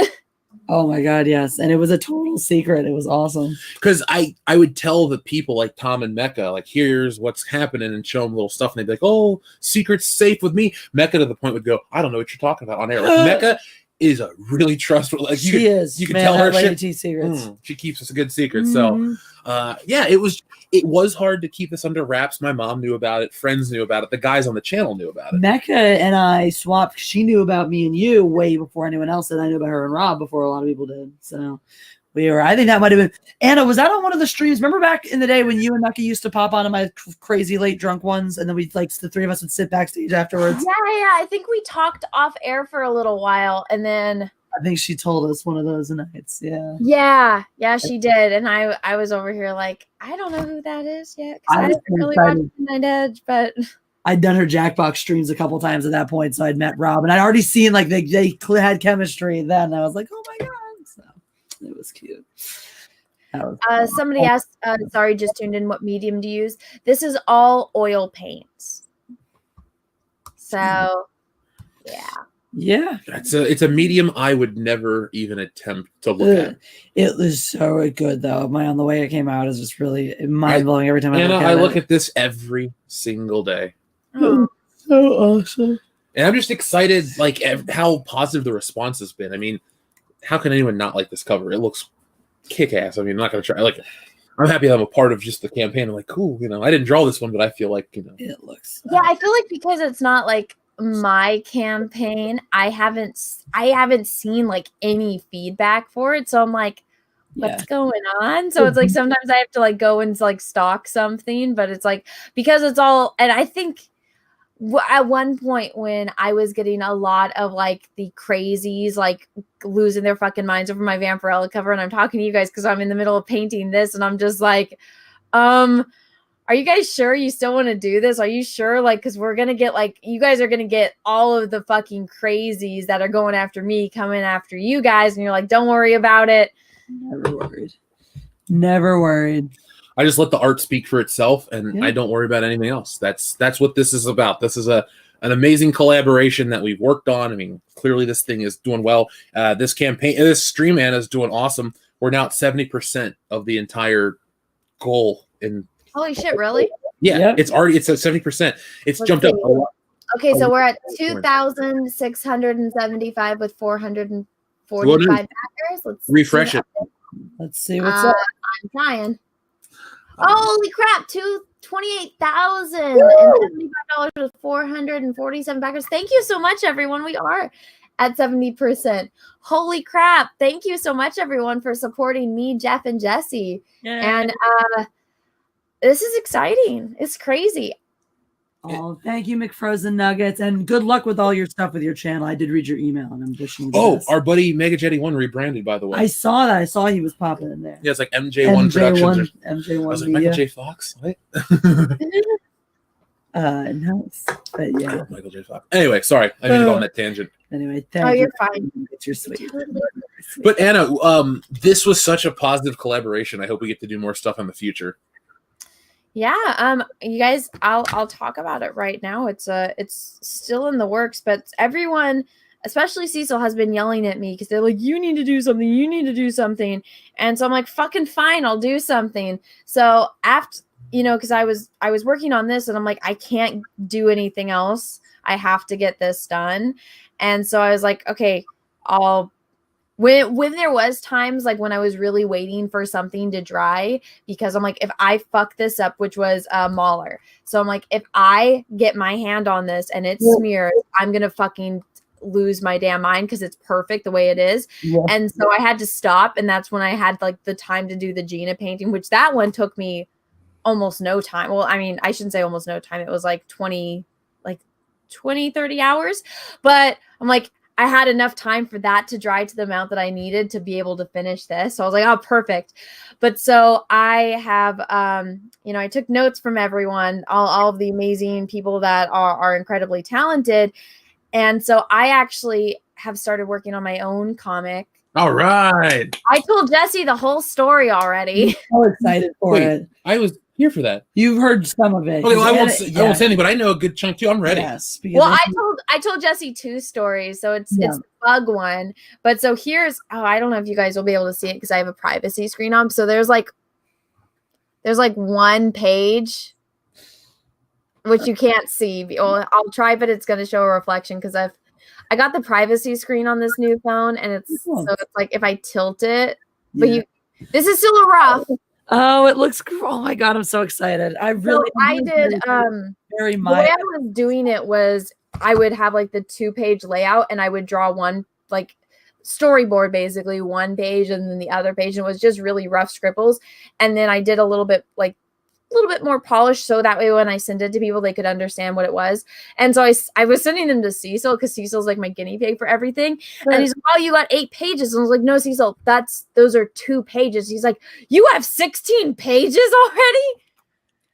[SPEAKER 8] Oh my God, yes. And it was a total secret. It was awesome.
[SPEAKER 7] Because I would tell the people like Tom and Mecca, like, here's what's happening, and show them little stuff, and they'd be like, oh, secret's safe with me. Mecca to the point would go, I don't know what you're talking about on air. Like, Mecca is a really trustworthy. Like,
[SPEAKER 8] she is.
[SPEAKER 7] You can tell her shit.
[SPEAKER 8] Secrets.
[SPEAKER 7] She keeps us a good secret. So, yeah, it was hard to keep this under wraps. My mom knew about it. Friends knew about it. The guys on the channel knew about it.
[SPEAKER 8] Mecca and I swapped. She knew about me and you way before anyone else did. I knew about her and Rob before a lot of people did. So I think that might have been. Anna, was that on one of the streams? Remember back in the day when you and Mecca used to pop onto my crazy late drunk ones, and then we'd like the three of us would sit backstage afterwards?
[SPEAKER 6] Yeah. I think we talked off air for a little while, and then
[SPEAKER 8] I think she told us one of those nights.
[SPEAKER 6] Yeah, she did. And I was over here like, I don't know who that is yet, because I didn't really watch Midnight Edge, but
[SPEAKER 8] I'd done her Jackbox streams a couple times at that point, so I'd met Rob, and I'd already seen like they had chemistry then. I was like, oh my God. So it was cute.
[SPEAKER 6] Somebody asked, sorry, just tuned in, what medium to use. This is all oil paints. So,
[SPEAKER 8] yeah.
[SPEAKER 7] It's a medium I would never even attempt to look at.
[SPEAKER 8] It was so good though. On the way it came out is just really mind blowing every time
[SPEAKER 7] I look at this every single day.
[SPEAKER 8] Oh, so awesome.
[SPEAKER 7] And I'm just excited, like how positive the response has been. I mean, how can anyone not like this cover? It looks kick-ass. I mean, I'm not going to try. Like, I'm happy I'm a part of just the campaign. I'm like, cool. I didn't draw this one, but I feel like,
[SPEAKER 8] it looks.
[SPEAKER 6] Yeah, I feel like because it's not like my campaign, I haven't seen like any feedback for it. So I'm like, what's going on? So it's like sometimes I have to like go and like stalk something, but it's like because it's all. And I think at one point when I was getting a lot of like the crazies like losing their fucking minds over my Vampirella cover, and I'm talking to you guys because I'm in the middle of painting this, and I'm just like, are you guys sure you still want to do this? Are you sure? Like, because we're going to get like, you guys are going to get all of the fucking crazies that are going after me coming after you guys. And you're like, don't worry about it.
[SPEAKER 8] Never worried.
[SPEAKER 7] I just let the art speak for itself, and I don't worry about anything else. That's what this is about. This is a an amazing collaboration that we've worked on. I mean, clearly this thing is doing well. This campaign, this stream, Anna, is doing awesome. We're now at 70% of the entire goal.
[SPEAKER 6] Holy shit, really?
[SPEAKER 7] Yeah, it's at 70%. It's jumped up a lot.
[SPEAKER 6] Okay, so we're at 2,675 with 445 backers. Let's
[SPEAKER 7] refresh it.
[SPEAKER 8] Let's see what's up.
[SPEAKER 6] I'm trying. Holy crap, $28,075 with 447 backers. Thank you so much, everyone. We are at 70%. Holy crap. Thank you so much, everyone, for supporting me, Jeff, and Jessi. And this is exciting. It's crazy.
[SPEAKER 8] Oh, thank you, McFrozen Nuggets, and good luck with all your stuff with your channel. I did read your email, and I'm wishing you the best.
[SPEAKER 7] Our buddy Mega Jetty 1 rebranded, by the way.
[SPEAKER 8] I saw that. I saw he was popping in there.
[SPEAKER 7] Yeah, it's like MJ1 Productions.
[SPEAKER 8] MJ1
[SPEAKER 7] I was like,
[SPEAKER 8] Media.
[SPEAKER 7] Michael J. Fox? What?
[SPEAKER 8] Nice. But yeah.
[SPEAKER 7] Michael J. Fox. Anyway, sorry. I didn't go on that tangent.
[SPEAKER 8] Anyway, thank you.
[SPEAKER 6] You're fine.
[SPEAKER 8] It's your sweet.
[SPEAKER 7] But Anna, this was such a positive collaboration. I hope we get to do more stuff in the future.
[SPEAKER 6] Yeah, you guys, I'll talk about it right now. It's still in the works, but everyone, especially Cecil, has been yelling at me because they're like, you need to do something, you need to do something. And so I'm like, fucking fine, I'll do something. So after, because I was working on this and I'm like, I can't do anything else. I have to get this done. And so I was like, okay, when there was times like when I was really waiting for something to dry, because I'm like, if I fuck this up, which was Mahler. So I'm like, if I get my hand on this and it's smeared, I'm going to fucking lose my damn mind because it's perfect the way it is. Yeah. And so I had to stop. And that's when I had like the time to do the Gina painting, which that one took me almost no time. Well, I mean, I shouldn't say almost no time. It was like 20, 30 hours. But I'm like, I had enough time for that to dry to the amount that I needed to be able to finish this. So I was like, oh, perfect. But so I have, I took notes from everyone, all of the amazing people that are incredibly talented. And so I actually have started working on my own comic.
[SPEAKER 7] All right.
[SPEAKER 6] I told Jessi the whole story already.
[SPEAKER 8] I'm so excited for it.
[SPEAKER 7] I was here for that.
[SPEAKER 8] You've heard some of it.
[SPEAKER 7] Okay, well, I won't say anything, but I know a good chunk too. I'm ready.
[SPEAKER 8] Yes.
[SPEAKER 6] Well, I told Jessi 2 stories, so it's the bug one. But so here's I don't know if you guys will be able to see it because I have a privacy screen on. So there's like one page which you can't see. Well, I'll try, but it's going to show a reflection because I got the privacy screen on this new phone, and it's like if I tilt it, but this is still a rough.
[SPEAKER 8] Oh, it looks. Oh my god, I'm so excited! I did.
[SPEAKER 6] The way I was doing it was I would have like the 2-page layout, and I would draw one like storyboard, basically 1 page, and then the other page, and it was just really rough scribbles. And then I did a little bit more polished, so that way when I sent it to people, they could understand what it was. And so I was sending them to Cecil because Cecil's like my guinea pig for everything. Sure. And he's like, oh, you got 8 pages. And I was like, no, Cecil, those are 2 pages. He's like, you have 16 pages already?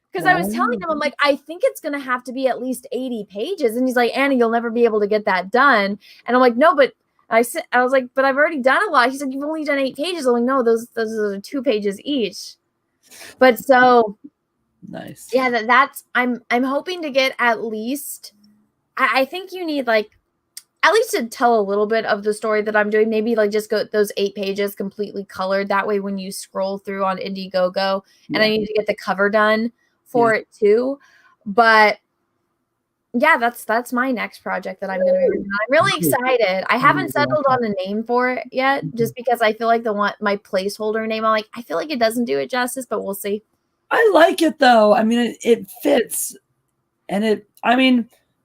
[SPEAKER 6] Because I was telling him, I'm like, I think it's going to have to be at least 80 pages. And he's like, Annie, you'll never be able to get that done. And I'm like, no, but I was like, but I've already done a lot. He's like, you've only done 8 pages. I'm like, no, those are 2 pages each. But so...
[SPEAKER 8] Nice.
[SPEAKER 6] Yeah, that's I'm hoping to get at least I think you need like at least to tell a little bit of the story that I'm doing. Maybe like just go those 8 pages completely colored. That way when you scroll through on Indiegogo, and I need to get the cover done for it too. But yeah, that's my next project that I'm going to be working on. I'm really excited. I haven't settled on a name for it yet, just because I feel like my placeholder name, I feel like it doesn't do it justice, but we'll see.
[SPEAKER 8] I like it though. I mean, it fits, and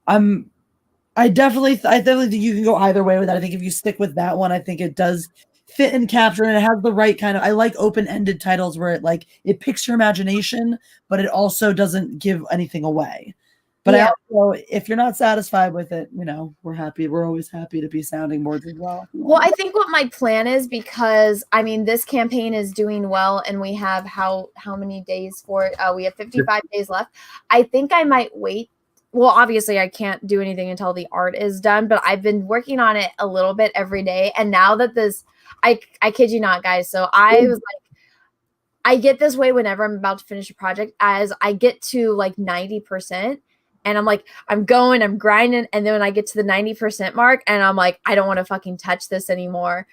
[SPEAKER 8] I definitely think you can go either way with that. I think if you stick with that one, I think it does fit and capture, and it has the right kind of. I like open-ended titles where it picks your imagination, but it also doesn't give anything away. But I also, if you're not satisfied with it, we're happy. We're always happy to be sounding boards as well.
[SPEAKER 6] Well, I think what my plan is, because this campaign is doing well, and we have how many days for it? We have 55 days left. I think I might wait. Well, obviously I can't do anything until the art is done, but I've been working on it a little bit every day. And now that I kid you not, guys. So I was like, I get this way whenever I'm about to finish a project, as I get to 90%. And I'm like, I'm grinding. And then when I get to the 90% mark and I'm like, I don't want to fucking touch this anymore.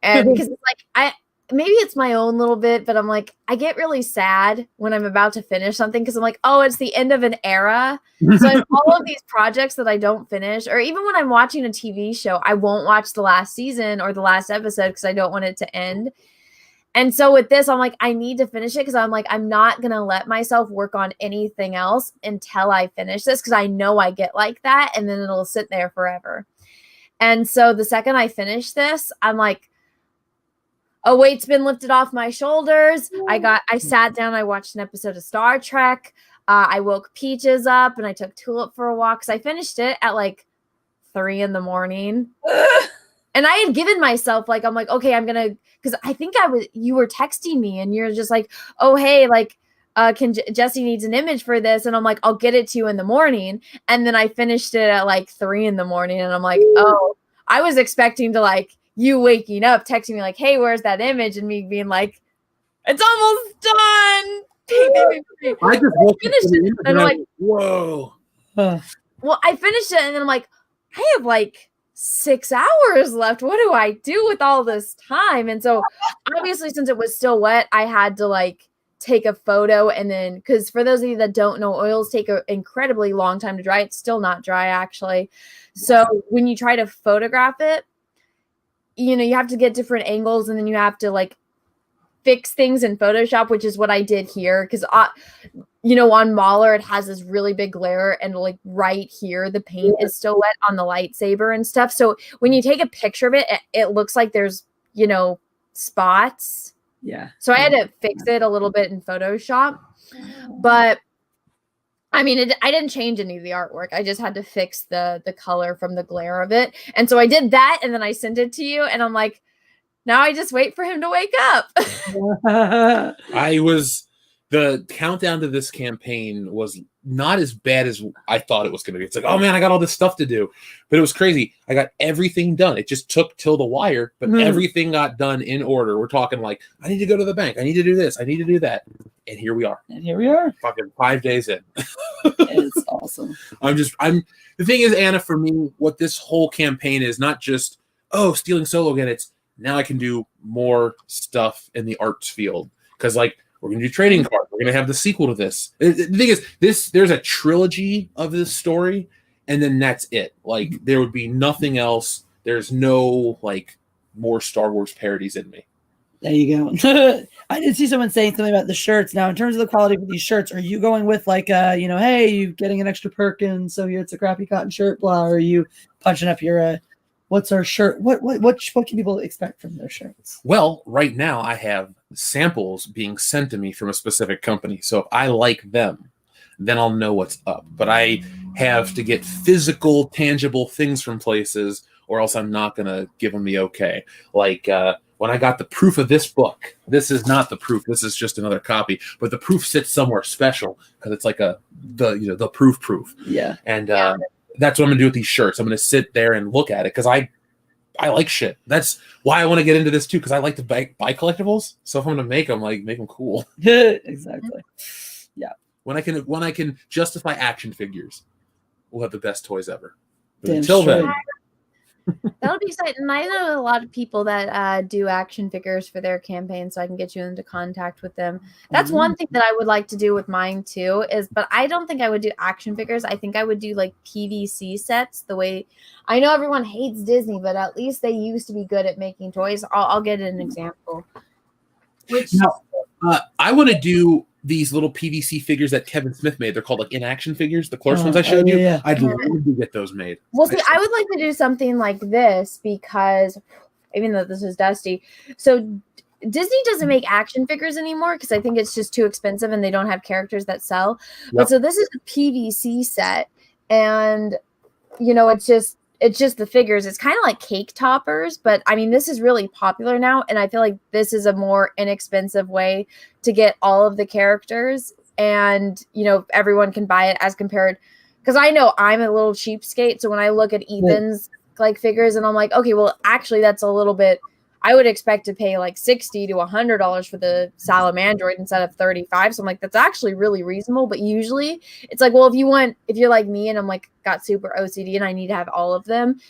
[SPEAKER 6] And because it's like, maybe it's my own little bit, but I'm like, I get really sad when I'm about to finish something because I'm like, oh, it's the end of an era. So I have all of these projects that I don't finish, or even when I'm watching a TV show, I won't watch the last season or the last episode because I don't want it to end. And so with this, I'm like, I need to finish it because I'm like, I'm not going to let myself work on anything else until I finish this because I know I get like that and then it'll sit there forever. And so the second I finish this, I'm like, a weight's been lifted off my shoulders. I sat down, I watched an episode of Star Trek. I woke Peaches up and I took Tulip for a walk because I finished it at like 3 a.m. And I had given myself like, I'm like, okay, I'm going to, because I think you were texting me and you're just like, oh, hey, like, Jessi needs an image for this. And I'm like, I'll get it to you in the morning. And then I finished it at like 3 a.m. and I'm like, oh, I was expecting to like you waking up, texting me like, hey, where's that image? And me being like, it's almost done.
[SPEAKER 7] I just
[SPEAKER 6] finished it. And I'm like,
[SPEAKER 7] whoa.
[SPEAKER 6] Well, I finished it and then I'm like, I have like 6 hours left. What do I do with all this time? And so obviously since it was still wet, I had to like take a photo. And then, because for those of you that don't know, oils take an incredibly long time to dry. It's still not dry actually. So when you try to photograph it, you know, you have to get different angles and then you have to like fix things in Photoshop, which is what I did here. Because, you know, on Mahler, it has this really big glare and like right here, the paint is still wet on the lightsaber and stuff. So when you take a picture of it, it looks like there's, you know, spots.
[SPEAKER 8] Yeah.
[SPEAKER 6] So I had to fix it a little bit in Photoshop. But I mean, I didn't change any of the artwork. I just had to fix the color from the glare of it. And so I did that and then I sent it to you and I'm like, now I just wait for him to wake up.
[SPEAKER 7] The countdown to this campaign was not as bad as I thought it was going to be. It's like, oh man, I got all this stuff to do. But it was crazy. I got everything done. It just took till the wire, but everything got done in order. We're talking like, I need to go to the bank. I need to do this. I need to do that. And here we are. Fucking 5 days in.
[SPEAKER 8] It's awesome.
[SPEAKER 7] The thing is, Anna, for me, what this whole campaign is not just, oh, stealing solo again. It's now I can do more stuff in the arts field. Because like, we're going to do trading cards. We're going to have the sequel to this. The thing is, there's a trilogy of this story, and then that's it. Like, there would be nothing else. There's no, like, more Star Wars parodies in me.
[SPEAKER 8] There you go. I did see someone saying something about the shirts. Now, in terms of the quality of these shirts, are you going with, like, you know, hey, you getting an extra perk, and so it's a crappy cotton shirt, blah, or are you punching up your, what's our shirt? What can people expect from their shirts?
[SPEAKER 7] Well, right now I have samples being sent to me from a specific company. So if I like them, then I'll know what's up. But I have to get physical, tangible things from places, or else I'm not going to give them the okay. Like when I got the proof of this book, this is not the proof. This is just another copy. But the proof sits somewhere special because it's like the proof.
[SPEAKER 8] Yeah.
[SPEAKER 7] And that's what I'm going to do with these shirts. I'm going to sit there and look at it because I like shit. That's why I want to get into this too, because I like to buy collectibles. So if I'm going to make them cool.
[SPEAKER 8] Exactly. Yeah.
[SPEAKER 7] When I can justify action figures, we'll have the best toys ever. But
[SPEAKER 8] Damn
[SPEAKER 7] until
[SPEAKER 8] straight.
[SPEAKER 7] then,
[SPEAKER 6] That'll be exciting. I know a lot of people that do action figures for their campaign, so I can get you into contact with them. That's one thing that I would like to do with mine too. But I don't think I would do action figures. I think I would do like PVC sets. The way I know everyone hates Disney, but at least they used to be good at making toys. I'll get an example.
[SPEAKER 7] I want to do these little PVC figures that Kevin Smith made. They're called like in-action figures. The Clerks ones I showed you.
[SPEAKER 8] Yeah.
[SPEAKER 7] I'd love to get those made.
[SPEAKER 6] Well, see, I would like to do something like this because, even though this is dusty, so Disney doesn't make action figures anymore because I think it's just too expensive and they don't have characters that sell. Yep. But so this is a PVC set, and you know, it's just the figures. It's kind of like cake toppers, but I mean, this is really popular now, and I feel like this is a more inexpensive way to get all of the characters, and you know, everyone can buy it as compared. Because I know I'm a little cheapskate, so when I look at Ethan's like figures, and I'm like, okay, well, actually, that's a little bit. I would expect to pay like $60 to $100 for the Salamandroid instead of 35. So I'm like, that's actually really reasonable. But usually it's like, well, if you're like me and I'm like got super OCD and I need to have all of them,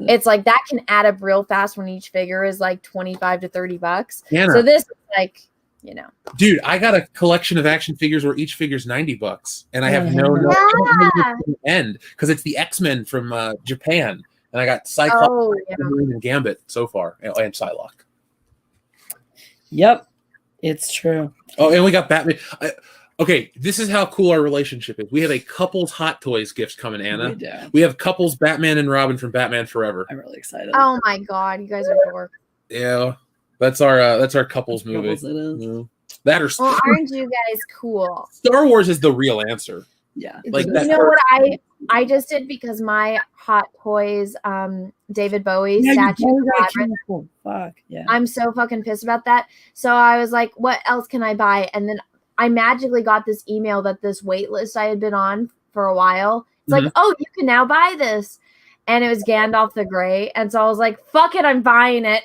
[SPEAKER 6] it's like that can add up real fast when each figure is like $25 to $30.
[SPEAKER 7] Anna.
[SPEAKER 6] So this is like, you know,
[SPEAKER 7] dude, I got a collection of action figures where each figure's $90, and I have no end because it's the X-Men from Japan, and I got Cyclops, and Gambit so far, and Psylocke.
[SPEAKER 8] Yep, it's true.
[SPEAKER 7] Oh, and we got Batman. Okay, this is how cool our relationship is. We have a couples Hot Toys gifts coming, Anna. We have couples Batman and Robin from Batman Forever.
[SPEAKER 8] I'm really excited.
[SPEAKER 6] Oh my god, you guys are dork.
[SPEAKER 7] Yeah, that's our couples movie.
[SPEAKER 8] Couples it is.
[SPEAKER 7] Yeah. That or
[SPEAKER 6] well, aren't you guys cool?
[SPEAKER 7] Star Wars is the real answer.
[SPEAKER 8] Yeah,
[SPEAKER 7] like
[SPEAKER 6] you
[SPEAKER 7] that.
[SPEAKER 6] know what I just did because my Hot Toys David Bowie statue.
[SPEAKER 8] Cool. Fuck yeah!
[SPEAKER 6] I'm so fucking pissed about that. So I was like, what else can I buy? And then I magically got this email that this wait list I had been on for a while. It's like, oh, you can now buy this. And it was Gandalf the Grey. And so I was like, fuck it, I'm buying it.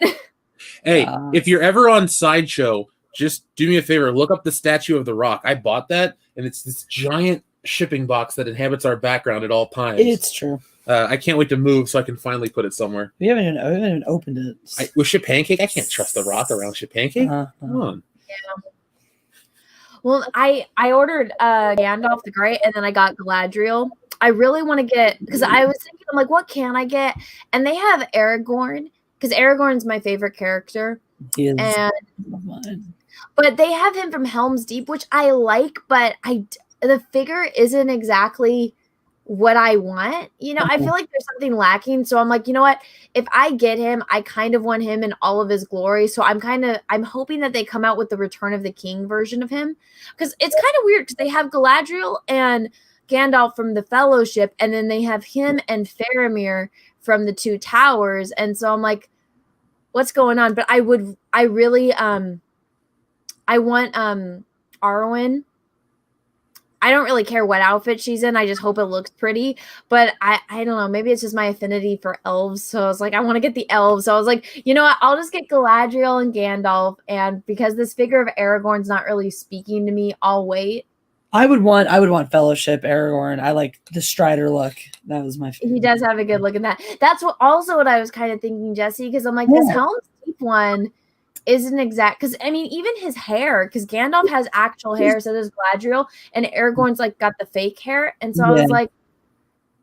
[SPEAKER 7] Hey, if you're ever on Sideshow, just do me a favor, look up the statue of the Rock. I bought that, and it's this giant shipping box that inhabits our background at all times.
[SPEAKER 8] It's true.
[SPEAKER 7] I can't wait to move so I can finally put it somewhere.
[SPEAKER 8] We haven't even opened it.
[SPEAKER 7] With Ship Pancake, I can't trust the Rock around Ship Pancake. Come on.
[SPEAKER 6] Yeah. Well, I ordered Gandalf the Grey, and then I got Galadriel. I really want to get, because I was thinking, I'm like, what can I get? And they have Aragorn, because Aragorn's my favorite character.
[SPEAKER 8] He is
[SPEAKER 6] but they have him from Helm's Deep, which I like, but the figure isn't exactly what I want. You know, I feel like there's something lacking. So I'm like, you know what? If I get him, I kind of want him in all of his glory. So I'm hoping that they come out with the Return of the King version of him. Because it's kind of weird because they have Galadriel and Gandalf from the Fellowship, and then they have him and Faramir from the Two Towers. And so I'm like, what's going on? But I want Arwen. I don't really care what outfit she's in. I just hope it looks pretty. But I don't know. Maybe it's just my affinity for elves. So I was like, I want to get the elves. So I was like, you know what? I'll just get Galadriel and Gandalf. And because this figure of Aragorn's not really speaking to me, I'll wait.
[SPEAKER 8] I would want Fellowship Aragorn. I like the Strider look. That was my favorite.
[SPEAKER 6] He does have a good look in that. That's what I was kind of thinking, Jessi, because I'm like, this Helm's Deep one isn't exact, because I mean, even his hair, because Gandalf has actual hair, so does Galadriel, and Aragorn's like got the fake hair, and so I was like,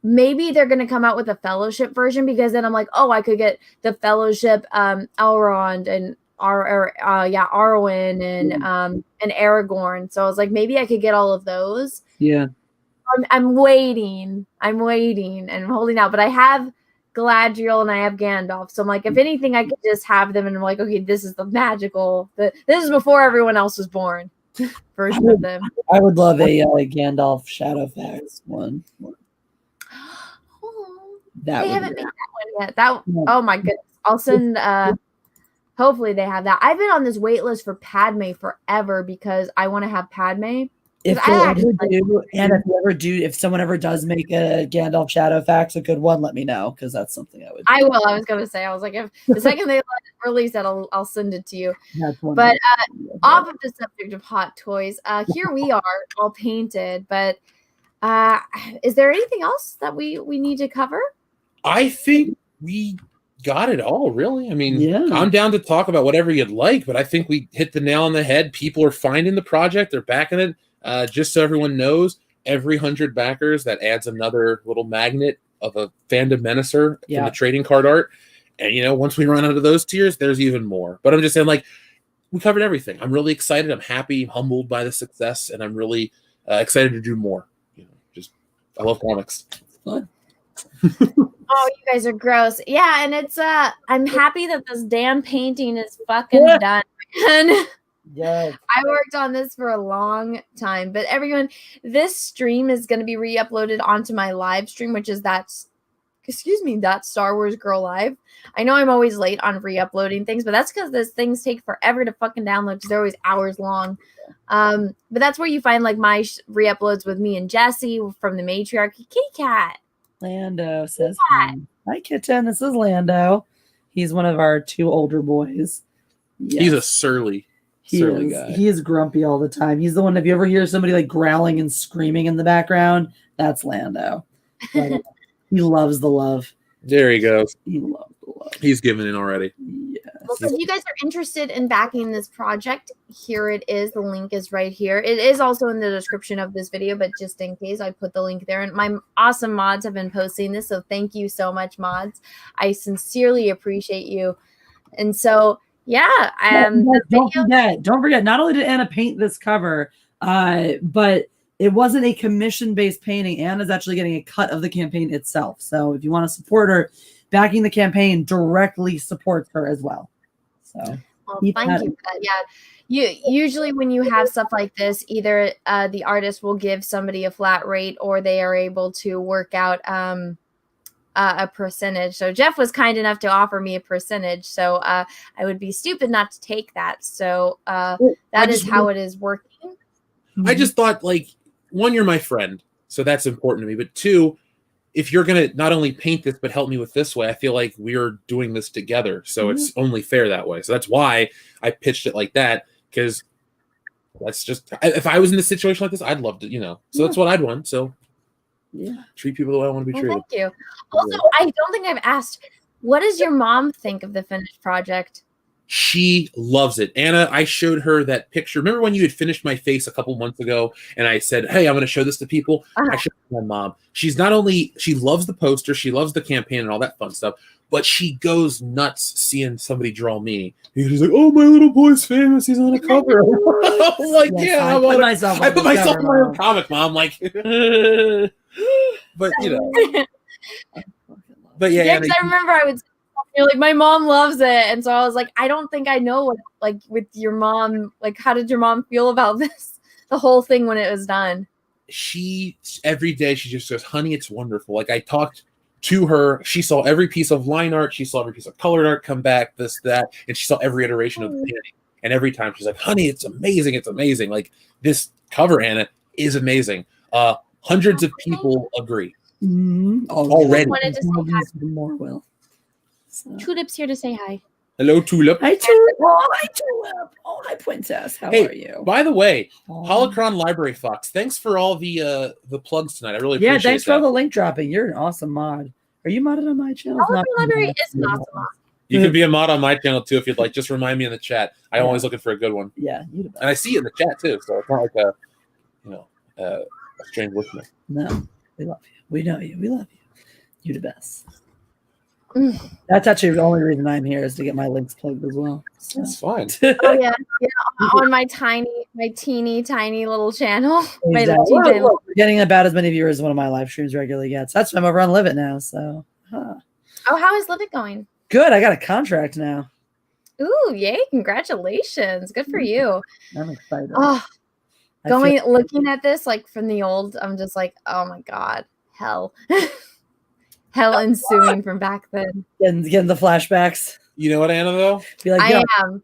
[SPEAKER 6] maybe they're gonna come out with a Fellowship version, because then I'm like, oh, I could get the Fellowship, Elrond and Arwen and Aragorn. So I was like, maybe I could get all of those.
[SPEAKER 8] Yeah,
[SPEAKER 6] I'm waiting and I'm holding out, but I have Galadriel and I have Gandalf. So I'm like, if anything, I could just have them, and I'm like, okay, this is the magical. This is before everyone else was born. Version of them.
[SPEAKER 8] I would love a Gandalf Shadowfax one.
[SPEAKER 6] They haven't made that one yet. Oh my goodness! I'll send. Hopefully they have that. I've been on this wait list for Padme forever because I want to have Padme.
[SPEAKER 8] If someone ever does make a Gandalf Shadowfax, a good one, let me know, because that's something I would.
[SPEAKER 6] I will. I was gonna say. I was like, if the second they release that, I'll send it to you. But off of the subject of Hot Toys, here we are, all painted. But is there anything else that we need to cover?
[SPEAKER 7] I think we got it all, really. I mean, I'm down to talk about whatever you'd like, but I think we hit the nail on the head. People are finding the project. They're backing it. Just so everyone knows, every 100 backers, that adds another little magnet of a fandom menacer from the trading card art. And, you know, once we run out of those tiers, there's even more. But I'm just saying, like, we covered everything. I'm really excited. I'm happy, humbled by the success, and I'm really excited to do more. You know, I love comics. It's fun.
[SPEAKER 6] Oh, you guys are gross. Yeah, and it's I'm happy that this damn painting is fucking done.
[SPEAKER 8] Yeah,
[SPEAKER 6] I worked on this for a long time, but everyone, this stream is going to be re-uploaded onto my live stream, which is that Star Wars Girl Live. I know I'm always late on re-uploading things, but that's because those things take forever to fucking download because they're always hours long. But that's where you find like my re-uploads with me and Jessi from the Matriarchy. Kitty Cat.
[SPEAKER 8] Lando says, "Hi, kitten. This is Lando. He's one of our 2 older boys. Yes.
[SPEAKER 7] He's a surly guy.
[SPEAKER 8] He is grumpy all the time. He's the one. If you ever hear somebody like growling and screaming in the background, that's Lando. But, he loves the love.
[SPEAKER 7] There he goes.
[SPEAKER 8] He loves the love.
[SPEAKER 7] He's giving in already.
[SPEAKER 8] Yes.
[SPEAKER 6] Well, so if you guys are interested in backing this project, here it is. The link is right here. It is also in the description of this video, but just in case, I put the link there. And my awesome mods have been posting this, so thank you so much, mods. I sincerely appreciate you. And so, yeah.
[SPEAKER 8] Don't forget. Not only did Anna paint this cover, but it wasn't a commission-based painting. Anna's actually getting a cut of the campaign itself. So if you want to support her, backing the campaign directly supports her as well. So
[SPEAKER 6] well, thank you for that. Yeah. Usually when you have stuff like this, either the artist will give somebody a flat rate or they are able to work out a percentage. So Jeff was kind enough to offer me a percentage. So I would be stupid not to take that. So that is how it is working.
[SPEAKER 7] I just thought, like, 1, you're my friend, so that's important to me. But 2, if you're going to not only paint this, but help me with this way, I feel like we're doing this together. So it's only fair that way. So that's why I pitched it like that, because that's just, if I was in a situation like this, I'd love to, so that's what I'd want. So treat people the way I want to be treated.
[SPEAKER 6] Thank you. Also, I don't think I've asked, what does your mom think of the finished project?
[SPEAKER 7] She loves it. Anna, I showed her that picture. Remember when you had finished my face a couple months ago and I said, hey, I'm going to show this to people? I showed it to my mom. She's not only, she loves the poster, she loves the campaign and all that fun stuff, but she goes nuts seeing somebody draw me. She's like, oh, my little boy's famous. He's on a cover. I'm like,
[SPEAKER 8] yes, I put myself
[SPEAKER 7] in my own comic, Mom. Like, but, but yeah.
[SPEAKER 6] Anna, I remember I would like, my mom loves it. And so I was like, I don't think I know what, like, with your mom, like, how did your mom feel about this, the whole thing when it was done?
[SPEAKER 7] She, every day, she just says, honey, it's wonderful. Like, I talked to her. She saw every piece of line art. She saw every piece of colored art come back, this, that. And she saw every iteration of the painting. And every time she's like, honey, it's amazing. It's amazing. Like, this cover, Anna, is amazing. Hundreds of people agree. Already.
[SPEAKER 6] I wanted to say hi.
[SPEAKER 8] More will. So.
[SPEAKER 6] Tulip's here to say hi.
[SPEAKER 7] Hello, Tulip.
[SPEAKER 8] Hi, Tulip. Oh, hi, Tulip. Oh, hi, Princess. How are you?
[SPEAKER 7] By the way, Holocron Library Fox, thanks for all the plugs tonight. I really appreciate it.
[SPEAKER 8] Yeah, thanks for all the link dropping. You're an awesome mod. Are you modded on my channel?
[SPEAKER 6] Holocron Library is an awesome mod.
[SPEAKER 7] You can be a mod on my channel too if you'd like. Just remind me in the chat. I'm always looking for a good one.
[SPEAKER 8] Yeah,
[SPEAKER 7] and I see it in the chat too, so it's not like a strange listener.
[SPEAKER 8] No, we love you. We know you. We love you. You're the best. That's actually the only reason I'm here is to get my links plugged as well. So.
[SPEAKER 7] That's fine.
[SPEAKER 6] Oh yeah, on my teeny tiny little channel.
[SPEAKER 8] Exactly. We're getting about as many viewers as one of my live streams regularly gets. That's why I'm over on Live It now. So.
[SPEAKER 6] Oh, how is Live It going?
[SPEAKER 8] Good. I got a contract now.
[SPEAKER 6] Ooh, yay! Congratulations. Good for you.
[SPEAKER 8] I'm excited.
[SPEAKER 6] Oh, looking at this like from the old, I'm just like, oh my god, hell. Hell ensuing from back then.
[SPEAKER 8] Getting the flashbacks.
[SPEAKER 7] You know what, Anna, though?
[SPEAKER 8] Be like,
[SPEAKER 6] I am.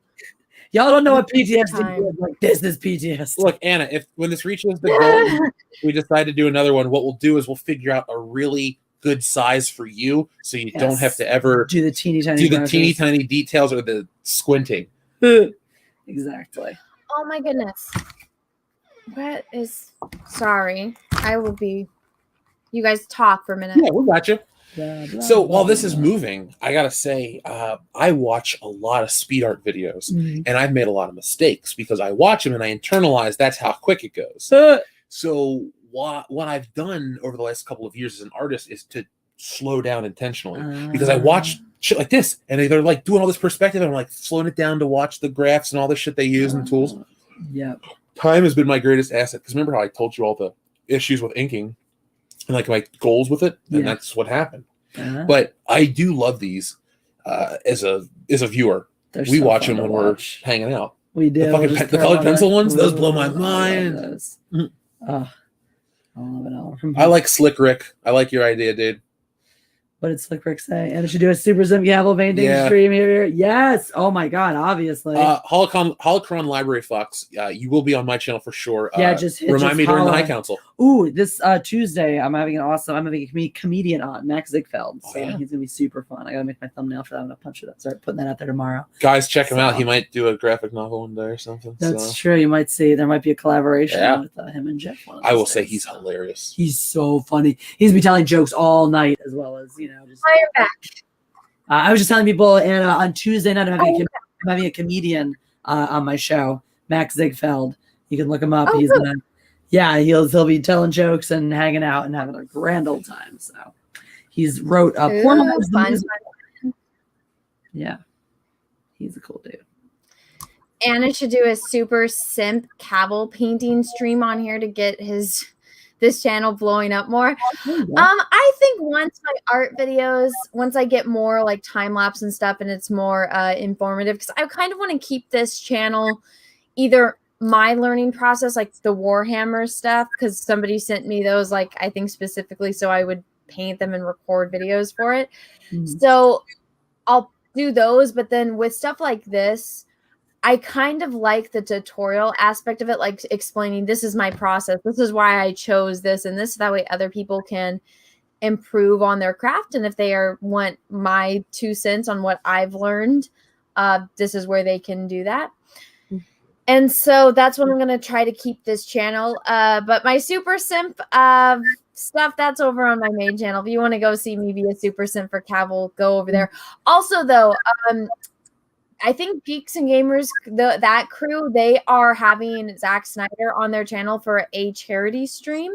[SPEAKER 8] Y'all don't know what PTSD is. Like, this is PTSD.
[SPEAKER 7] Look, Anna, if when this reaches the goal, we decide to do another one, what we'll do is we'll figure out a really good size for you so you don't have to ever
[SPEAKER 8] do the teeny tiny
[SPEAKER 7] details or the squinting.
[SPEAKER 8] Exactly.
[SPEAKER 6] Oh my goodness. What is... Sorry. I will be... You guys talk for a minute.
[SPEAKER 7] Yeah, we got you.
[SPEAKER 8] Blah, blah,
[SPEAKER 7] so
[SPEAKER 8] blah,
[SPEAKER 7] while this is moving, I gotta say, I watch a lot of speed art videos, and I've made a lot of mistakes because I watch them and I internalize that's how quick it goes. So what I've done over the last couple of years as an artist is to slow down intentionally because I watch shit like this, and they're like doing all this perspective, and I'm like slowing it down to watch the graphs and all this shit they use and tools.
[SPEAKER 8] Yeah,
[SPEAKER 7] time has been my greatest asset because remember how I told you all the issues with inking. And like my goals with it, and that's what happened. But I do love these as a viewer. We so watch them when we're hanging out.
[SPEAKER 8] We do.
[SPEAKER 7] The colored pencil ones, those blow my mind.
[SPEAKER 8] I love it all.
[SPEAKER 7] I like Slick Rick. I like your idea, dude.
[SPEAKER 8] What did Slick Rick say? And it should do a Super Sim Gavel painting stream here. Yes. Oh my God. Obviously.
[SPEAKER 7] Holocron Library Fox. You will be on my channel for sure.
[SPEAKER 8] Just
[SPEAKER 7] remind me during the High Council.
[SPEAKER 8] Ooh, this Tuesday I'm having a comedian on, Max Ziegfeld. So he's gonna be super fun. I gotta make my thumbnail for that. I'm gonna punch it up. Start putting that out there tomorrow.
[SPEAKER 7] Guys, check him out. He might do a graphic novel one day or something.
[SPEAKER 8] That's true. You might see there might be a collaboration with him and Jeff.
[SPEAKER 7] I will say he's hilarious.
[SPEAKER 8] He's so funny. He's been telling jokes all night as well as just.
[SPEAKER 6] Fire back.
[SPEAKER 8] I was just telling people, and on Tuesday night I'm having a comedian on my show, Max Ziegfeld. You can look him up. He's he'll be telling jokes and hanging out and having a grand old time. So he's wrote
[SPEAKER 6] fun.
[SPEAKER 8] Yeah, he's a cool dude.
[SPEAKER 6] Anna should do a super simp Cavill painting stream on here to get this channel blowing up more. I think once my art videos, once I get more like time lapse and stuff and it's more informative, because I kind of want to keep this channel either my learning process, like the Warhammer stuff, because somebody sent me those, like I think specifically so I would paint them and record videos for it. So I'll do those, but then with stuff like this, I kind of like the tutorial aspect of it, like explaining this is my process. This is why I chose this and this. That way other people can improve on their craft. And if they want my 2 cents on what I've learned, this is where they can do that. And so that's what I'm going to try to keep this channel. But my super simp stuff, that's over on my main channel. If you want to go see me be a super simp for Cavill, go over there. Also, though, I think Geeks and Gamers, that crew, they are having Zack Snyder on their channel for a charity stream.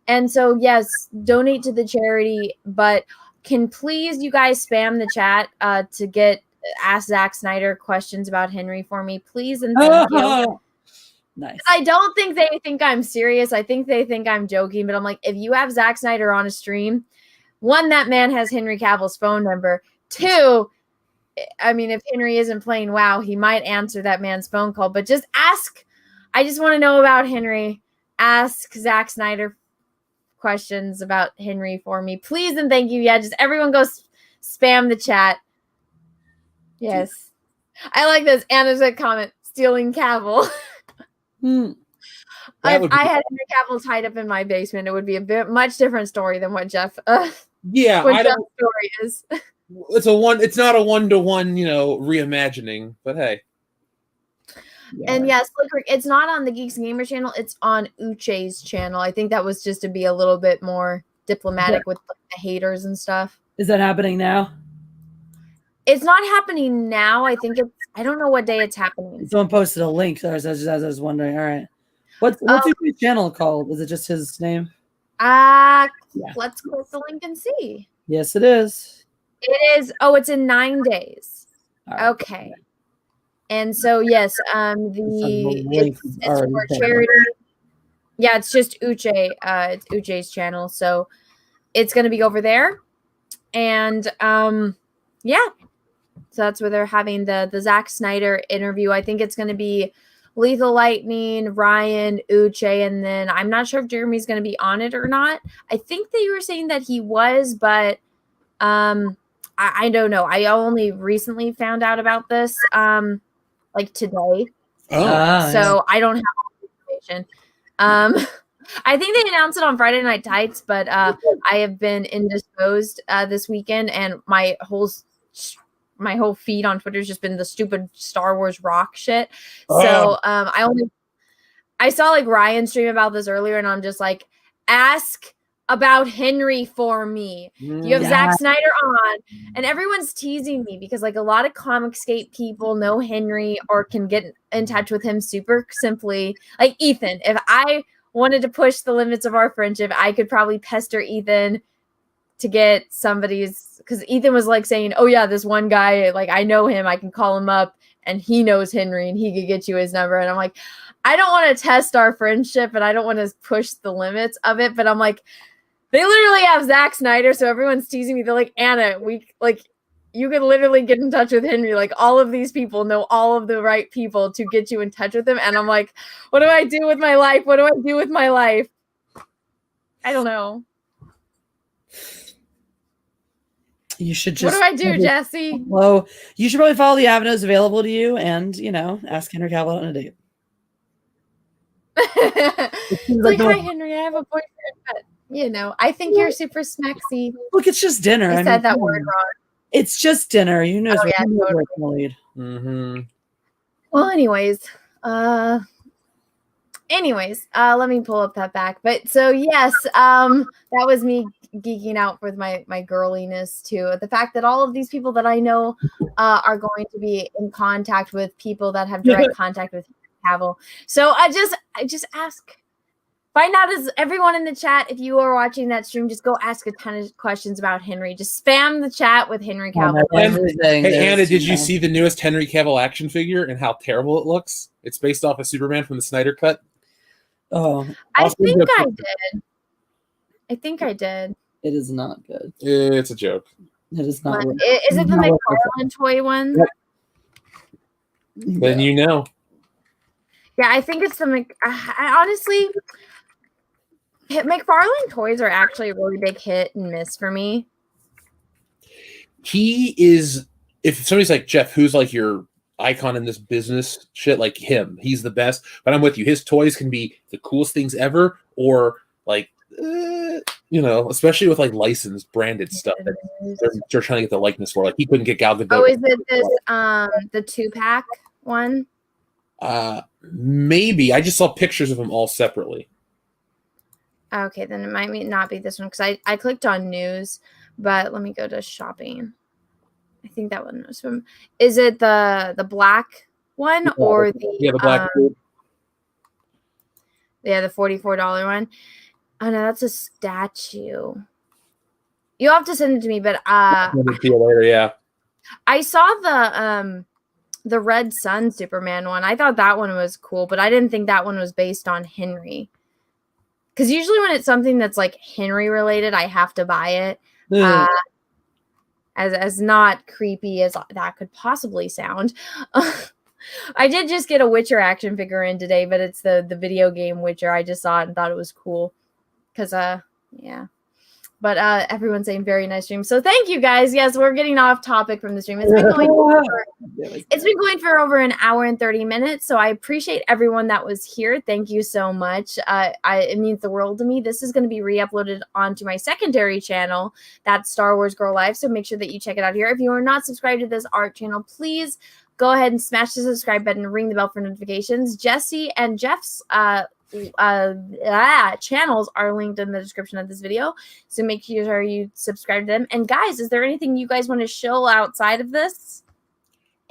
[SPEAKER 6] And so, yes, donate to the charity, but can please you guys spam the chat to ask Zack Snyder questions about Henry for me, please and thank you.
[SPEAKER 8] Nice.
[SPEAKER 6] I don't think they think I'm serious. I think they think I'm joking, but I'm like, if you have Zack Snyder on a stream, 1, that man has Henry Cavill's phone number. 2, I mean, if Henry isn't playing WoW, he might answer that man's phone call. But just ask. I just want to know about Henry. Ask Zack Snyder questions about Henry for me, please and thank you. Yeah, just everyone go spam the chat. Yes, I like this. Anna's a comment stealing Cavill. If I had Henry Cavill tied up in my basement, it would be a much different story than what Jeff. Jeff's story is.
[SPEAKER 7] It's not a 1-to-1, reimagining, but hey.
[SPEAKER 6] Yeah. And yes, it's not on the Geeks and Gamers channel. It's on Uche's channel. I think that was just to be a little bit more diplomatic with the haters and stuff.
[SPEAKER 8] Is that happening now?
[SPEAKER 6] It's not happening now. I think I don't know what day it's happening.
[SPEAKER 8] Someone posted a link. So I was wondering. All right. What's Uche's channel called? Is it just his name?
[SPEAKER 6] Let's click the link and see.
[SPEAKER 8] Yes, it is.
[SPEAKER 6] It is. Oh, it's in 9 days.
[SPEAKER 8] Right.
[SPEAKER 6] Okay. And so, yes, it's for charity. Yeah, it's just Uche. It's Uche's channel. So it's going to be over there. And yeah. So that's where they're having the Zack Snyder interview. I think it's going to be Lethal Lightning, Ryan, Uche, and then I'm not sure if Jeremy's going to be on it or not. I think they were saying that he was, but I don't know. I only recently found out about this, like today. So I don't have all the information. I think they announced it on Friday Night Tights, but I have been indisposed this weekend, and my whole feed on Twitter has just been the stupid Star Wars rock shit. So I saw like Ryan stream about this earlier, and I'm just like, ask about Henry for me. You have Zack Snyder on, and everyone's teasing me because like a lot of Comicsgate people know Henry or can get in touch with him super simply. Like Ethan, if I wanted to push the limits of our friendship, I could probably pester Ethan to get because Ethan was like saying, oh yeah, this one guy, like I know him, I can call him up and he knows Henry and he could get you his number. And I'm like, I don't want to test our friendship and I don't want to push the limits of it, but I'm like, they literally have Zack Snyder, so everyone's teasing me. They're like, Anna, you could literally get in touch with Henry. Like, all of these people know all of the right people to get you in touch with him. And I'm like, what do I do with my life? What do I do with my life? I don't know.
[SPEAKER 8] You should
[SPEAKER 6] What
[SPEAKER 8] just.
[SPEAKER 6] do I do, Jessi?
[SPEAKER 8] Well, you should probably follow the avenues available to you, and ask Henry Cavill out on a date.
[SPEAKER 6] It's like, hi, Henry, I have a boyfriend, but I think you're super smexy.
[SPEAKER 8] Look, it's just dinner.
[SPEAKER 6] I said that word wrong.
[SPEAKER 8] It's just dinner. You know,
[SPEAKER 6] yeah, totally.
[SPEAKER 8] the lead.
[SPEAKER 7] Mm-hmm.
[SPEAKER 6] Well, anyways, let me pull up that back. But so yes, that was me geeking out with my girliness too. The fact that all of these people that I know are going to be in contact with people that have direct contact with Cavill. So I just ask. Find out as everyone in the chat, if you are watching that stream, just go ask a ton of questions about Henry. Just spam the chat with Henry Cavill.
[SPEAKER 7] Hey, Anna, did you see the newest Henry Cavill action figure and how terrible it looks? It's based off of Superman from the Snyder Cut.
[SPEAKER 8] Oh,
[SPEAKER 6] I think I did.
[SPEAKER 8] It is not good.
[SPEAKER 7] It's a joke.
[SPEAKER 8] It is not.
[SPEAKER 6] Is it the McFarlane toy one?
[SPEAKER 8] Yep.
[SPEAKER 7] Then
[SPEAKER 6] Yeah, I think it's the I honestly, McFarlane toys are actually a really big hit and miss for me.
[SPEAKER 7] He is, if somebody's like, Jeff, who's like your icon in this business shit, like him, he's the best. But I'm with you. His toys can be the coolest things ever, or like, especially with like licensed branded stuff that they're trying to get the likeness for. Like he couldn't get Gal Gadot.
[SPEAKER 6] Oh, is it this the 2-pack one?
[SPEAKER 7] Maybe. I just saw pictures of them all separately.
[SPEAKER 6] Okay, then it might not be this one because I clicked on news, but let me go to shopping. I think that one was from. Is it the black one or the
[SPEAKER 7] black?
[SPEAKER 6] The $44 one? Oh no, that's a statue. You'll have to send it to me, but
[SPEAKER 7] I'll send it to you later. Yeah,
[SPEAKER 6] I saw the Red Sun Superman one. I thought that one was cool, but I didn't think that one was based on Henry. Because usually when it's something that's like Henry related, I have to buy it. As not creepy as that could possibly sound. I did just get a Witcher action figure in today, but it's the video game Witcher. I just saw it and thought it was cool. Because, yeah. But everyone's saying very nice stream. So thank you guys. Yes, we're getting off topic from the stream. It's been going for over an hour and 30 minutes. So I appreciate everyone that was here. Thank you so much. It means the world to me. This is going to be re-uploaded onto my secondary channel. That's Star Wars Girl Live. So make sure that you check it out here. If you are not subscribed to this art channel, please go ahead and smash the subscribe button and ring the bell for notifications. Jessi and Jeff's channels are linked in the description of this video, so make sure you subscribe to them. And guys, is there anything you guys want to show outside of this?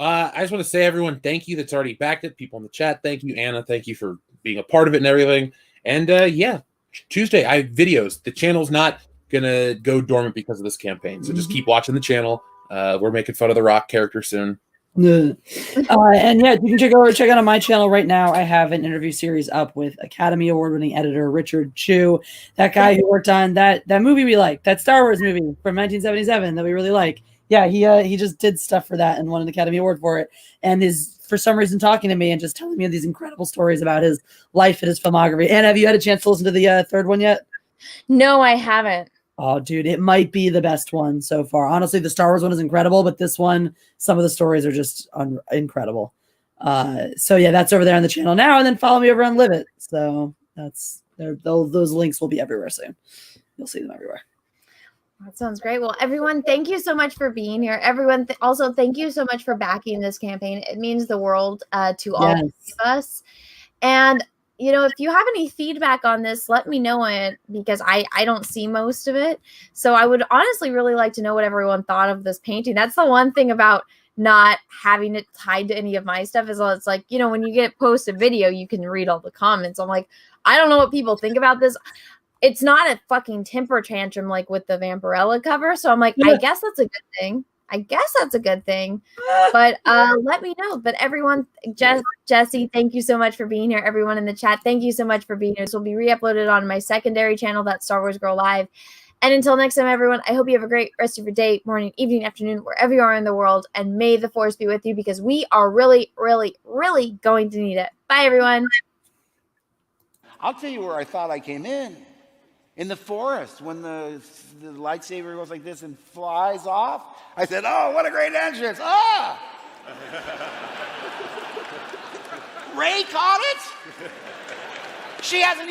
[SPEAKER 7] I just want to say, everyone, thank you that's already backed it. People in the chat, thank you. Anna, thank you for being a part of it and everything. And yeah, Tuesday I have videos. The channel's not gonna go dormant because of this campaign, so just keep watching the channel. We're making fun of the Rock character soon.
[SPEAKER 8] And yeah, you can check out on my channel right now. I have an interview series up with Academy Award-winning editor Richard Chu, that guy who worked on that movie we like, that Star Wars movie from 1977 that we really like. Yeah, he just did stuff for that and won an Academy Award for it, and is for some reason talking to me and just telling me these incredible stories about his life and his filmography. And have you had a chance to listen to the third one yet?
[SPEAKER 6] No, I haven't.
[SPEAKER 8] Oh, dude, it might be the best one so far. Honestly, the Star Wars one is incredible, but this one, some of the stories are just incredible. So yeah, that's over there on the channel now, and then follow me over on Live It. So that's there. Those links will be everywhere soon. You'll see them everywhere.
[SPEAKER 6] That sounds great. Well, everyone, thank you so much for being here. Everyone, also thank you so much for backing this campaign. It means the world to all of us. And if you have any feedback on this, let me know it, because I don't see most of it. So I would honestly really like to know what everyone thought of this painting. That's the one thing about not having it tied to any of my stuff, is it's like, when you get posted video, you can read all the comments. I'm like, I don't know what people think about this. It's not a fucking temper tantrum like with the Vampirella cover. So I'm like, I guess that's a good thing. But let me know. But everyone, Jessi, thank you so much for being here. Everyone in the chat, thank you so much for being here. This will be re-uploaded on my secondary channel, that's Star Wars Girl Live. And until next time, everyone, I hope you have a great rest of your day, morning, evening, afternoon, wherever you are in the world. And may the Force be with you, because we are really, really, really going to need it. Bye, everyone.
[SPEAKER 9] I'll tell you where I thought I came in
[SPEAKER 3] In the forest, when the lightsaber goes like this and flies off, I said, oh, what a great entrance. Ah! Ray caught it? She hasn't even